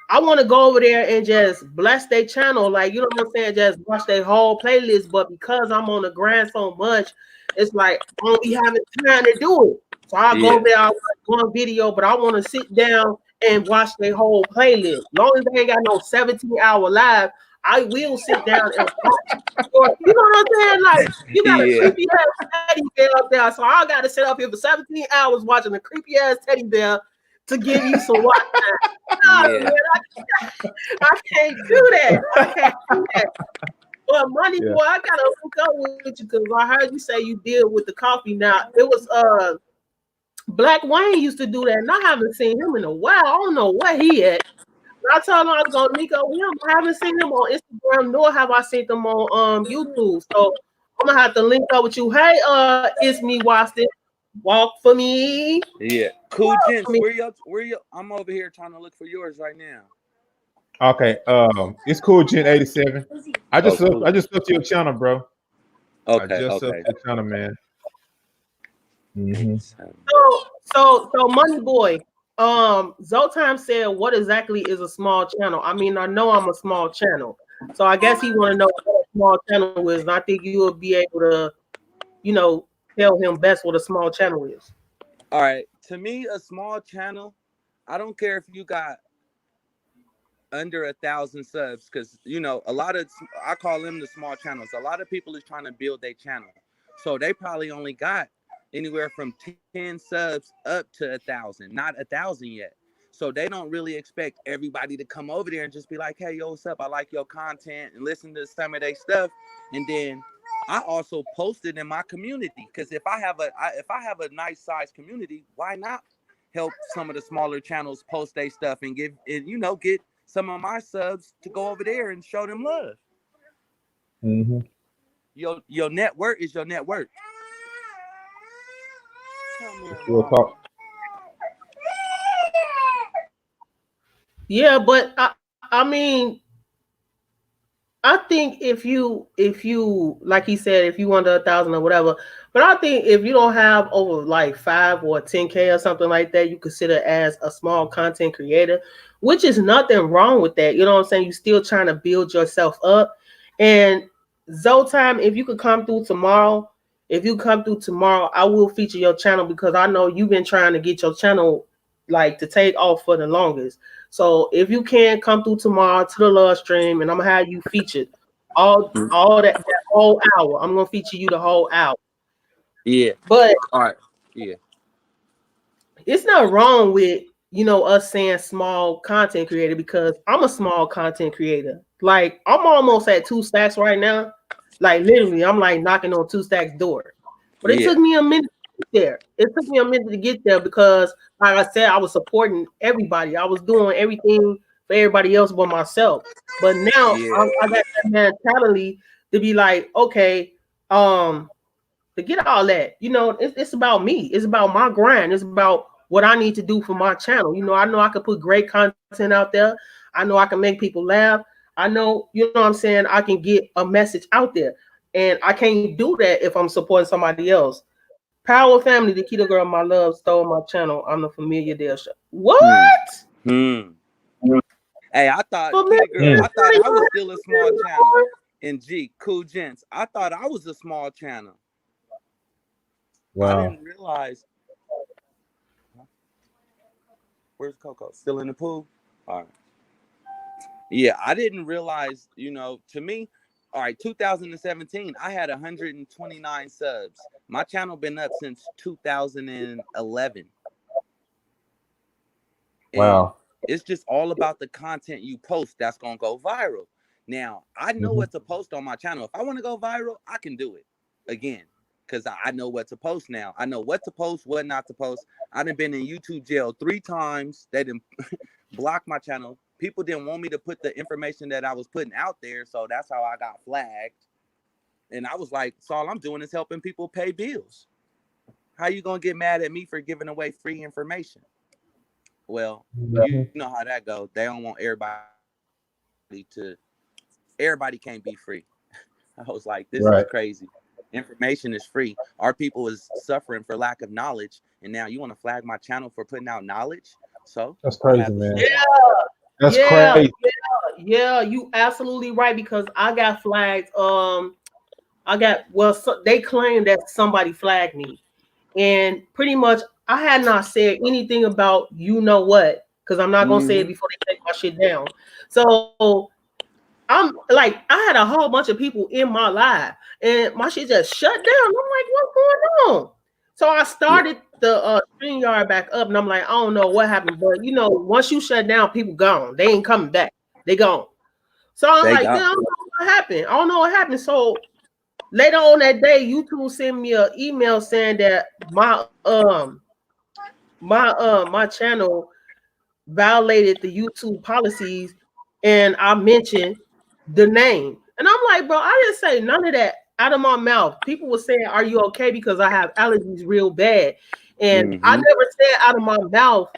I want to go over there and just bless their channel, like, you know what I'm saying, just watch their whole playlist. But because I'm on the grind so much, it's like I don't be having time to do it. So I'll go over there, I'll watch one video, but I want to sit down and watch their whole playlist. As long as they ain't got no 17-hour live, I will sit down and watch. Or, you know what I'm saying? Like, you got a creepy ass teddy bear up there, so I got to sit up here for 17 hours watching a creepy ass teddy bear to give you some watch time. No, man, I can't do that. But Money Boy, I gotta hook up with you because I heard you say you deal with the coffee. Now it was Black Wayne used to do that, and I haven't seen him in a while. I don't know where he at. I told him I was gonna link up with him. I haven't seen him on Instagram, nor have I seen them on YouTube. So I'm gonna have to link up with you. Hey, it's me, Watson. Walk for me. Yeah, Cool Gent. Where you? I'm over here trying to look for yours right now. Okay, it's Cool Gent 87. I just looked to your channel, bro. Okay, I just looked to your channel, man. Mm-hmm. So Money Boy, Zoltan said, what exactly is a small channel? I mean, I know I'm a small channel, so I guess he want to know what a small channel is, and I think you will be able to, tell him best what a small channel is. All right, to me, a small channel, I don't care if you got under 1,000 subs, because a lot of, I call them the small channels. A lot of people is trying to build their channel, so they probably only got anywhere from 10 subs up to 1,000, not 1,000 yet. So they don't really expect everybody to come over there and just be like, hey, yo, what's up? I like your content and listen to some of their stuff. And then I also post it in my community, because if I have a nice size community, why not help some of the smaller channels post their stuff and get some of my subs to go over there and show them love. Mm-hmm. Your network is your network. We'll talk. Yeah, but I mean, I think if you like he said, if you under 1,000 or whatever, but I think if you don't have over like 5 or 10K or something like that, you consider as a small content creator, which is nothing wrong with that. You know what I'm saying? You're still trying to build yourself up. And Zoltan, if you could come through tomorrow, I will feature your channel, because I know you've been trying to get your channel like to take off for the longest. So if you can come through tomorrow to the love stream, and I'm gonna have you featured all that whole hour. I'm gonna feature you the whole hour. Yeah. But all right. Yeah. It's not wrong with you know, us saying small content creator, because I'm a small content creator. Like I'm almost at 2 stacks right now. Like literally, I'm like knocking on 2 stacks door. But it Yeah. took me a minute to get there. It took me a minute to get there because, like I said, I was supporting everybody. I was doing everything for everybody else but myself. But now Yeah. I got that mentality to be like, okay, to get all that, you know, it's about me. It's about my grind. It's about what I need to do for my channel. You know I can put great content out there. I know I can make people laugh. I know, you know what I'm saying, I can get a message out there. And I can't do that if I'm supporting somebody else. Power Family, the Keto Girl, my love, stole my channel. I'm the Familiar Dale Show. What? Hmm. Hey, I thought, Familiar Kitty Girl, I thought I was Dale still a small channel. And G, Cool Gents, I thought I was a small channel. I Wow. didn't realize. Where's Coco? Still in the pool? All right. Yeah, I didn't realize, you know, to me, all right, 2017, I had 129 subs. My channel been up since 2011. Wow. And it's just all about the content you post that's going to go viral. Now, I know what to post on my channel. If I want to go viral, I can do it again because I know what to post now. I know what to post, what not to post. I done been in YouTube jail 3 times. They didn't block my channel. People didn't want me to put the information that I was putting out there, so that's how I got flagged. And I was like, so all I'm doing is helping people pay bills. How you going to get mad at me for giving away free information? Well, you know how that goes. They don't want everybody can't be free. I was like, this is crazy. Information is free. Our people is suffering for lack of knowledge. And now you want to flag my channel for putting out knowledge? So That's crazy, man. That's crazy. Yeah, you absolutely right, because I got flagged. They claim that somebody flagged me, and pretty much I had not said anything about you know what, because I'm not gonna say it before they take my shit down. So I'm like, I had a whole bunch of people in my live, and my shit just shut down. I'm like, what's going on? So I started the StreamYard back up, and I'm like, I don't know what happened, but you know, once you shut down, people gone. They ain't coming back. They gone. So I'm like, man, I don't know what happened. I don't know what happened. So later on that day, YouTube sent me an email saying that my channel violated the YouTube policies, and I mentioned the name. And I'm like, bro, I didn't say none of that out of my mouth. People were saying, are you okay? Because I have allergies real bad. And I never said out of my mouth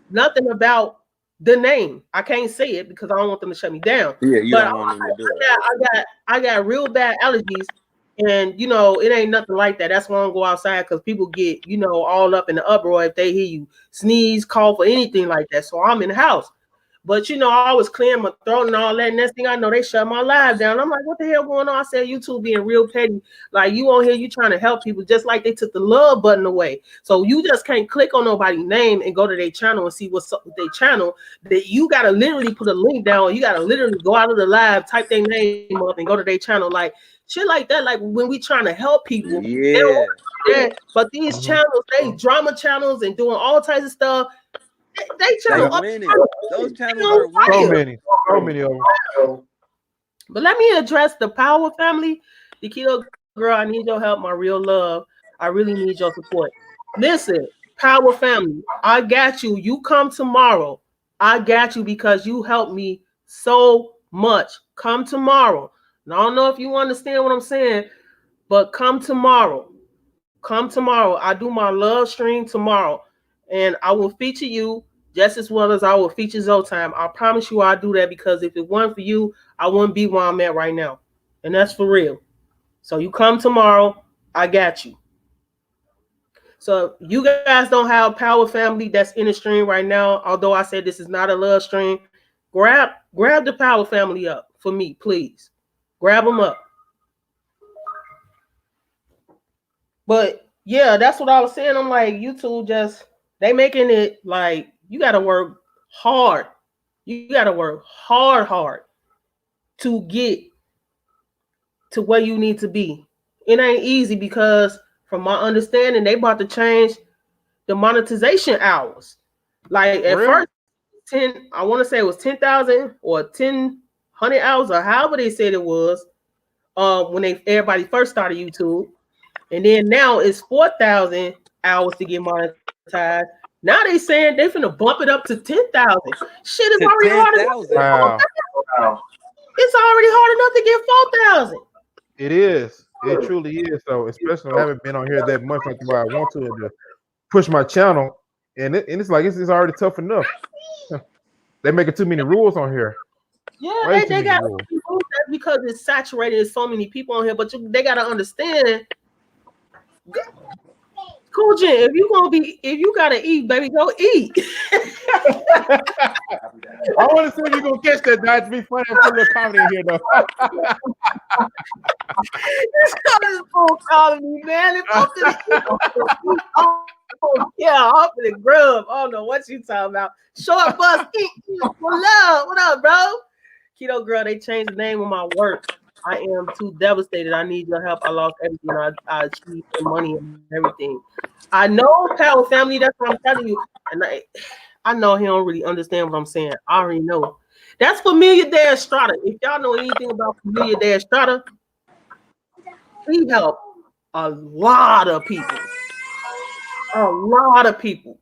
nothing about the name. I can't say it because I don't want them to shut me down. Yeah, you but don't want them to do it. I got real bad allergies. And you know, it ain't nothing like that. That's why I don't go outside, because people get, you know, all up in the uproar if they hear you sneeze, cough, or anything like that. So I'm in the house. But you know, I was clearing my throat and all that. Next thing I know, they shut my live down. I'm like, what the hell going on? I said, YouTube being real petty. Like, you on here, you trying to help people, just like they took the love button away. So you just can't click on nobody's name and go to their channel and see what's up with their channel. That you gotta literally put a link down. You gotta literally go out of the live, type their name up, and go to their channel. Like shit like that. Like when we trying to help people, they don't want to do that. But these channels, they drama channels and doing all types of stuff. They channel up. Those channels are winning. So many of them. But let me address the Power Family. The Keto Girl, I need your help, my real love. I really need your support. Listen, Power Family, I got you. You come tomorrow. I got you because you helped me so much. Come tomorrow. And I don't know if you understand what I'm saying, but come tomorrow. Come tomorrow. I do my love stream tomorrow, and I will feature you just as well as I will feature Zotime. I promise you I'll do that, because if it weren't for you, I wouldn't be where I'm at right now. And that's for real. So you come tomorrow, I got you. So you guys don't have Power Family that's in the stream right now, although I said this is not a love stream. Grab the Power Family up for me, please. Grab them up. But yeah, that's what I was saying. I'm like, YouTube they making it like you gotta work hard. You gotta work hard to get to where you need to be. It ain't easy, because from my understanding, they about to change the monetization hours. Like at Really? first, I want to say it was 10,000 or 100 hours or however they said it was. When everybody first started YouTube, and then now it's 4,000 hours to get monetized. Now they saying they finna bump it up to 10,000. Shit is To already hard enough. 10,000. Wow. Wow. It's already hard enough to get 4,000. It is. It truly is. So, especially when I haven't been on here that much like the way I want to push my channel, and it's like it's already tough enough. They making too many rules on here. Yeah, Way too they many got rules. that's because it's saturated. There's so many people on here, but they gotta understand. Cool Jen, if you gotta eat, baby, go eat. I want to see if you're gonna catch that. That to be funny. I'm putting a little comedy in here though. This fool calling me, man. If I'm finna yeah, I'm finna grub. I don't know what you talking about. Short bus, eat. What up, bro? Keto girl, they changed the name of my work. I am too devastated. I need your help. I lost everything. I achieved money and everything. I know, Power Family. That's what I'm telling you. And I know he don't really understand what I'm saying. I already know. That's Familia de Estrada. If y'all know anything about Familia de Estrada, he helped a lot of people. A lot of people.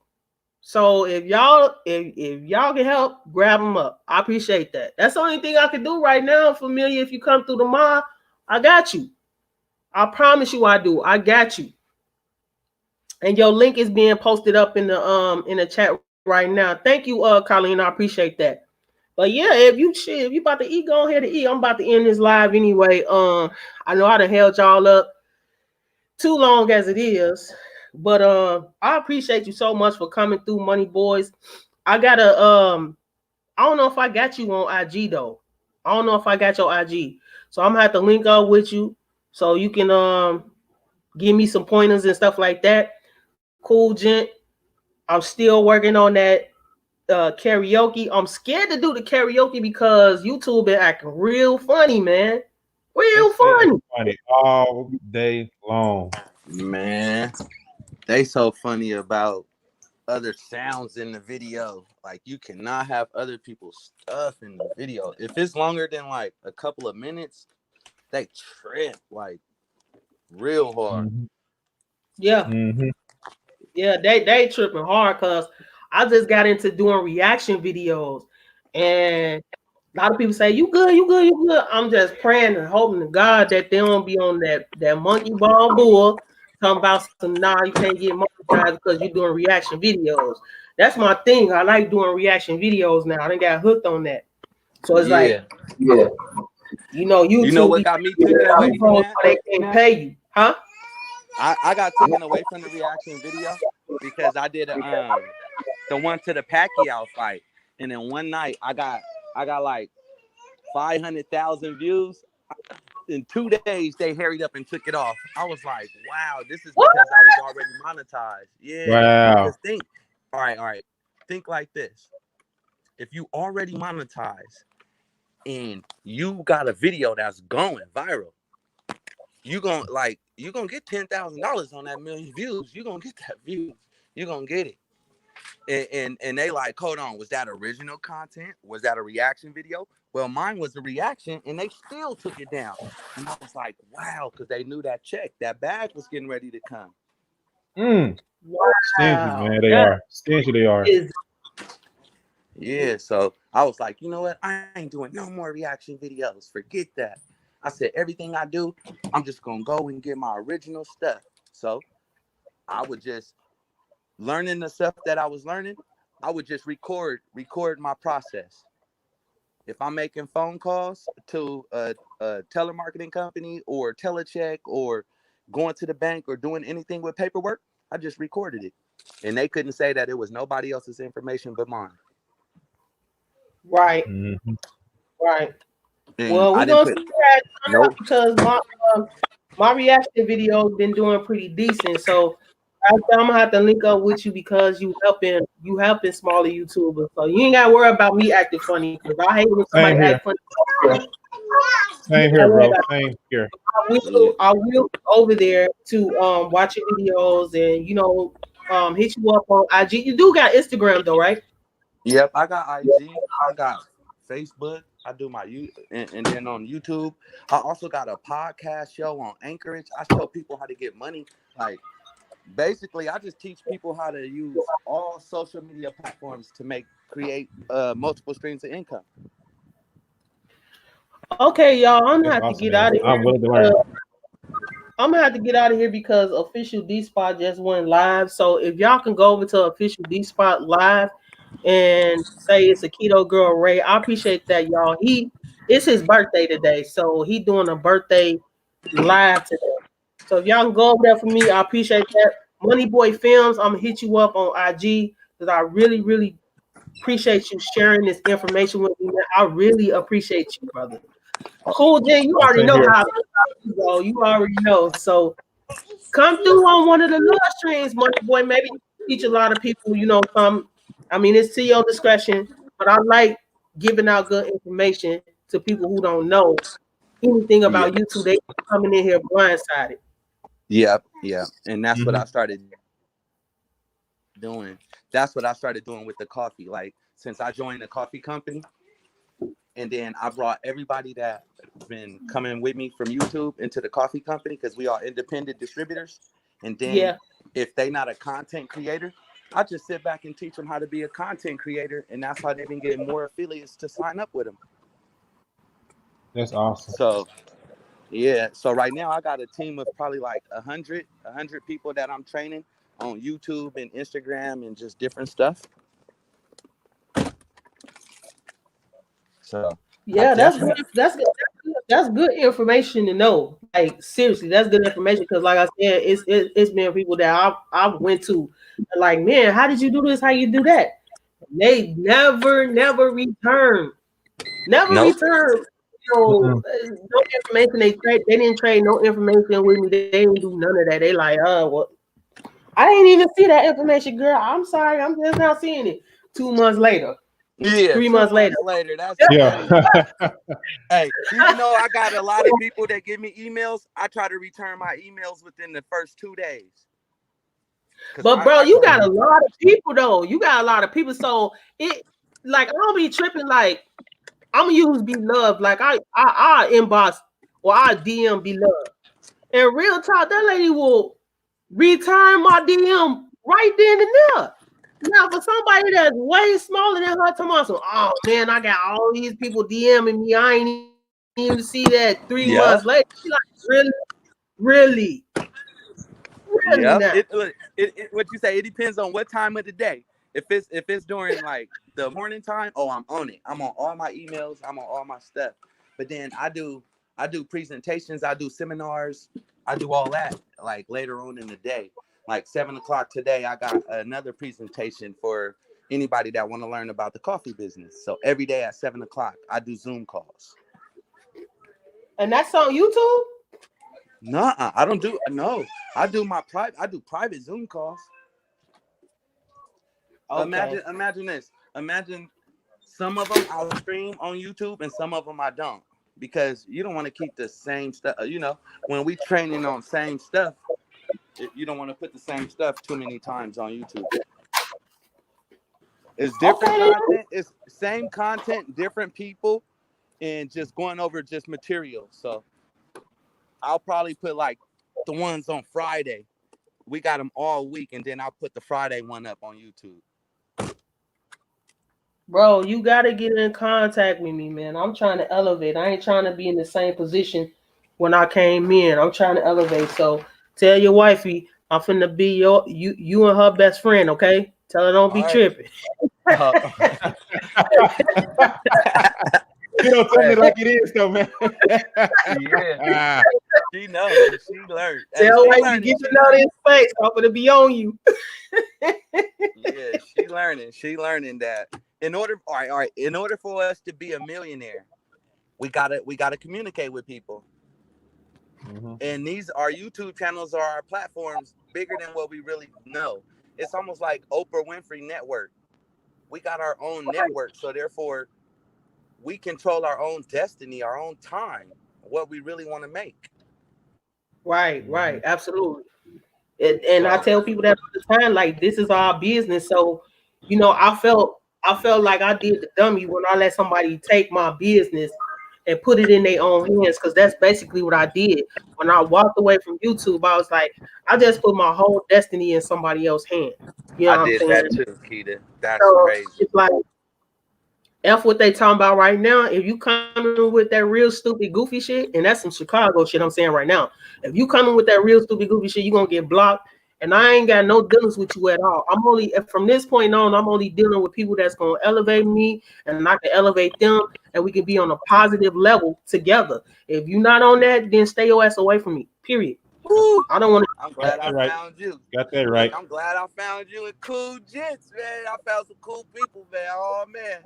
So if y'all can help, grab them up. I appreciate that. That's the only thing I can do right now, Familia. If you come through the mall, I got you. I promise you I do. I got you. And your link is being posted up in the chat right now. Thank you, Colleen. I appreciate that. But yeah, if you about to eat, go ahead and eat. I'm about to end this live anyway. I know I done held y'all up too long as it is. But I appreciate you so much for coming through, Money Boys. I gotta I don't know if I got you on IG though. I don't know if I got your IG. So I'm gonna have to link up with you so you can give me some pointers and stuff like that. Cool, gent. I'm still working on that karaoke. I'm scared to do the karaoke because YouTube been acting real funny, man. Real funny. Funny all day long. Man, they so funny about other sounds in the video. Like you cannot have other people's stuff in the video. If it's longer than like a couple of minutes, they trip like real hard. Mm-hmm. Yeah. Mm-hmm. Yeah, they tripping hard because I just got into doing reaction videos, and a lot of people say you good, you good, you good. I'm just praying and hoping to God that they don't be on that monkey ball bull talking about some you can't get monetized because you're doing reaction videos. That's my thing. I like doing reaction videos now. I done got hooked on that. So it's like, Yeah. YouTube. You know what got me taken away from that? They can't pay you, huh? I got taken away from the reaction video because I did the one to the Pacquiao fight, and then one night I got like 500,000 views. In 2 days, they hurried up and took it off. I was like, wow, this is because I was already monetized. Yeah. Wow. Because think, all right. Think like this. If you already monetized and you got a video that's going viral, you're gonna get $10,000 on that million views. You're gonna get that view. You're gonna get it. And they like, hold on, was that original content? Was that a reaction video? Well, mine was a reaction, and they still took it down. And I was like, wow, because they knew that bag was getting ready to come. Wow. Stingy, man. They are. Stingy, they are. Yeah, so I was like, you know what? I ain't doing no more reaction videos. Forget that. I said, everything I do, I'm just going to go and get my original stuff. So I would just, learning the stuff that I was learning, I would just record my process. If I'm making phone calls to a telemarketing company or telecheck or going to the bank or doing anything with paperwork, I just recorded it. And they couldn't say that it was nobody else's information but mine. Right. Mm-hmm. Right. And Well, we're gonna see that because my reaction video has been doing pretty decent. So I'm gonna have to link up with you because you helping smaller YouTubers. So you ain't gotta worry about me acting funny because I hate when somebody act funny. Same here, bro. Same here. I will over there to watch your videos and hit you up on IG. You do got Instagram though, right? Yep, I got IG, I got Facebook, I do my and then on YouTube. I also got a podcast show on Anchorage. I show people how to get money. Like basically, I just teach people how to use all social media platforms to create multiple streams of income. Okay, y'all, I'm gonna That's have to awesome, get man. out of I'm here. willing to learn. I'm gonna have to get out of here because Official D Spot just went live. So if y'all can go over to Official D Spot live and say it's a Keto Girl Ray, I appreciate that, y'all. It's his birthday today, so he doing a birthday live today. So if y'all can go over there for me, I appreciate that. Money Boy Films, I'm gonna hit you up on IG because I really, really appreciate you sharing this information with me. Man. I really appreciate you, brother. Cool, then you already Same know here. how you go. You already know. So come through on one of the love streams, Money Boy. Maybe you teach a lot of people, come. I mean, it's to your discretion, but I like giving out good information to people who don't know anything Yeah, about YouTube. They coming in here blindsided. yep, yeah, and that's what Mhm. I started doing. That's what I started doing with the coffee. Like since I joined the coffee company, and then I brought everybody that been coming with me from YouTube into the coffee company because we are independent distributors. And then Yeah. if they not a content creator, I just sit back and teach them how to be a content creator, and that's how they've been getting more affiliates to sign up with them. That's awesome. So yeah, so right now I got a team of probably like 100 people that I'm training on YouTube and Instagram and just different stuff. So Yeah, that's good. That's good information to know. Like seriously, that's good information because, like I said, it's been people that I went to, like, man, how did you do this? How you do that? They never return, never nope. return. Mm-mm. No information. They didn't trade no information with me. They didn't do none of that. They like, well, I didn't even see that information, girl. I'm sorry, I'm just not seeing it. 2 months later, Yeah, 3 2 months later. months later. That's Yeah. crazy. Hey, even though I got a lot of people that give me emails, I try to return my emails within the first 2 days. But bro, you got a lot of people though. You got a lot of people. So it like I don't be tripping. Like I'm gonna use Be Love. Like I inbox or I DM Be Love. And real talk, that lady will return my DM right then and there. Now for somebody that's way smaller than her, tomorrow, oh man, I got all these people DMing me. I ain't even see that 3 Yeah. months later. She like, really Yeah. now. It what you say, it depends on what time of the day. If it's during like the morning time, oh, I'm on it. I'm on all my emails, I'm on all my stuff. But then I do presentations, I do seminars, I do all that like later on in the day. Like 7 o'clock today, I got another presentation for anybody that want to learn about the coffee business. So every day at 7 o'clock, I do Zoom calls. And that's on YouTube? No, I don't do no. I do private Zoom calls. Okay. Imagine this. Imagine some of them I'll stream on YouTube and some of them I don't, because you don't want to keep the same stuff. When we training on same stuff, you don't want to put the same stuff too many times on YouTube. It's different content. It's same content, different people, and just going over just material. So I'll probably put like the ones on Friday. We got them all week, and then I'll put the Friday one up on YouTube. Bro, you gotta get in contact with me, man. I'm trying to elevate. I ain't trying to be in the same position when I came in. I'm trying to elevate. So tell your wifey I'm finna be you and her best friend, okay? Tell her don't be tripping. You don't tell me like it is, though, man. Yeah. She knows. She learned. Tell her you get to know this space. I'm gonna be on you. Yeah, she learning. She learning that in order for us to be a millionaire, we gotta communicate with people. Mm-hmm. And our YouTube channels are our platforms bigger than what we really know. It's almost like Oprah Winfrey Network. We got our own network, so therefore we control our own destiny, our own time, what we really want to make. Right, absolutely. And I tell people that all the time, like, this is our business. So, you know, I felt like I did the dummy when I let somebody take my business and put it in their own hands, because that's basically what I did. When I walked away from YouTube, I was like, I just put my whole destiny in somebody else's hands. You know I what I'm did saying? that too, Keita. That's So crazy. it's like, F what they talking about right now. If you coming with that real stupid goofy shit, and that's some Chicago shit I'm saying right now. If you coming with that real stupid goofy shit, you gonna get blocked. And I ain't got no dealings with you at all. I'm only, from this point on, I'm only dealing with people that's gonna elevate me, and I can elevate them, and we can be on a positive level together. If you're not on that, then stay your ass away from me. Period. Woo. I don't want I'm glad I right. found you. Got that right. Look, I'm glad I found you in Cool Gents, man. I found some cool people, man. Oh man.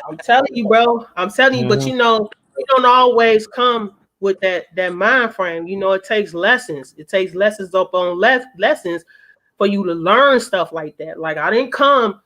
I'm telling you, bro. I'm telling you, but you know, you don't always come with that mind frame. You know, it takes lessons. It takes lessons up on lessons for you to learn stuff like that. Like, I didn't come,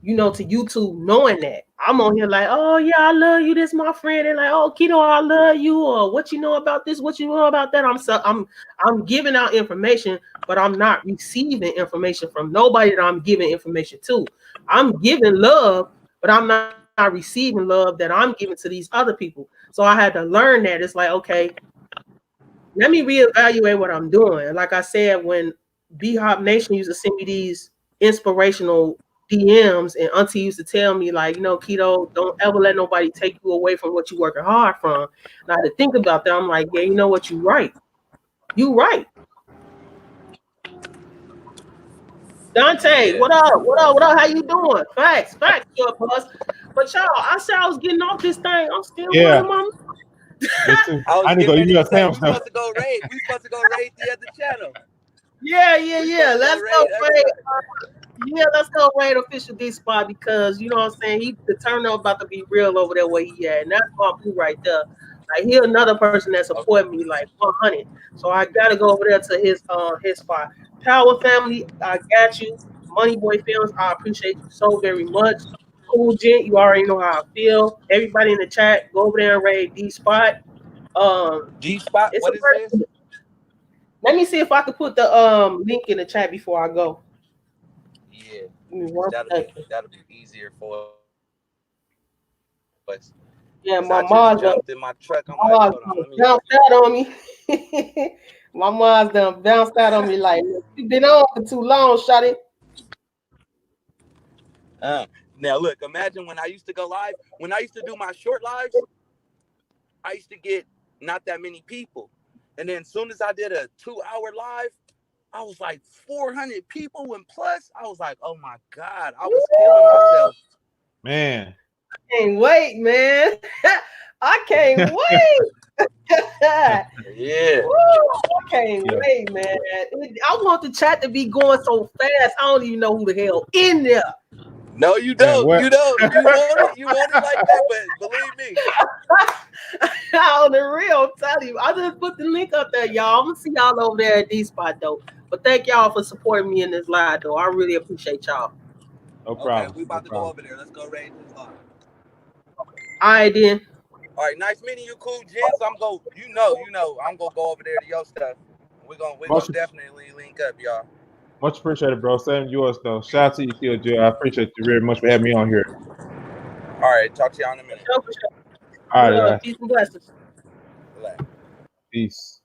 you know, to YouTube knowing that. I'm on here like, oh yeah, I love you. This is my friend. And like, oh Keto, I love you. Or what you know about this? What you know about that? I'm giving out information, but I'm not receiving information from nobody that I'm giving information to. I'm giving love, but I'm not receiving love that I'm giving to these other people. So I had to learn that. It's like, okay, let me reevaluate what I'm doing. Like I said, when B-Hop Nation used to send me these inspirational DMs, and Auntie used to tell me, like, you know, Keto, don't ever let nobody take you away from what you're working hard from. And I had to think about that. I'm like, yeah, you know what? You right. You right. Dante, Yeah. what up? What up? What up? How you doing? Facts, your boss. But y'all, I said I was getting off this thing. I'm still running my. I need to go. You got Sam we stuff. supposed to go raid. We supposed to go raid the other channel. Yeah. Let's go raid. everybody. Let's go raid official D spot, because you know what I'm saying. The turnout about to be real over there where he at, and that's my boo right there. Like, he another person that support me like 100. So I gotta go over there to his spot. Power family, I got you. Money Boy Films, I appreciate you so very much. Cool Gent, you already know how I feel. Everybody in the chat, go over there and raid D spot. D spot. What is this? Let me see if I can put the link in the chat before I go. Yeah, that'll be easier for us. Yeah, my I mom just jumped in my truck. I'm like, hold on, let me bounced out on me. My mom's done bounced out on me like, you been on for too long, shawty. Now look, imagine when I used to go live. When I used to do my short lives, I used to get not that many people, and then as soon as I did a 2-hour live, I was like 400 people, and plus, I was like, oh my God, I was killing myself. Man. I can't wait, man. I can't wait. Yeah. Woo, I can't wait, man. I want the chat to be going so fast. I don't even know who the hell in there. No, you don't. Man, you don't. You want it like that, but believe me. On the real, I'm telling you. I just put the link up there, y'all. I'm gonna see y'all over there at D spot though. But thank y'all for supporting me in this live though. I really appreciate y'all. No problem. Okay, we about to go over there. Let's go raid this live. All right then. All right, nice meeting you, Cool Gents. I'm gonna go over there to your stuff. We're gonna definitely link up, y'all. Much appreciated, bro. Same yours though. Shout out to you, Kill. I appreciate you very much for having me on here. All right, talk to y'all in a minute. All right, guys. Peace and blessings. Peace.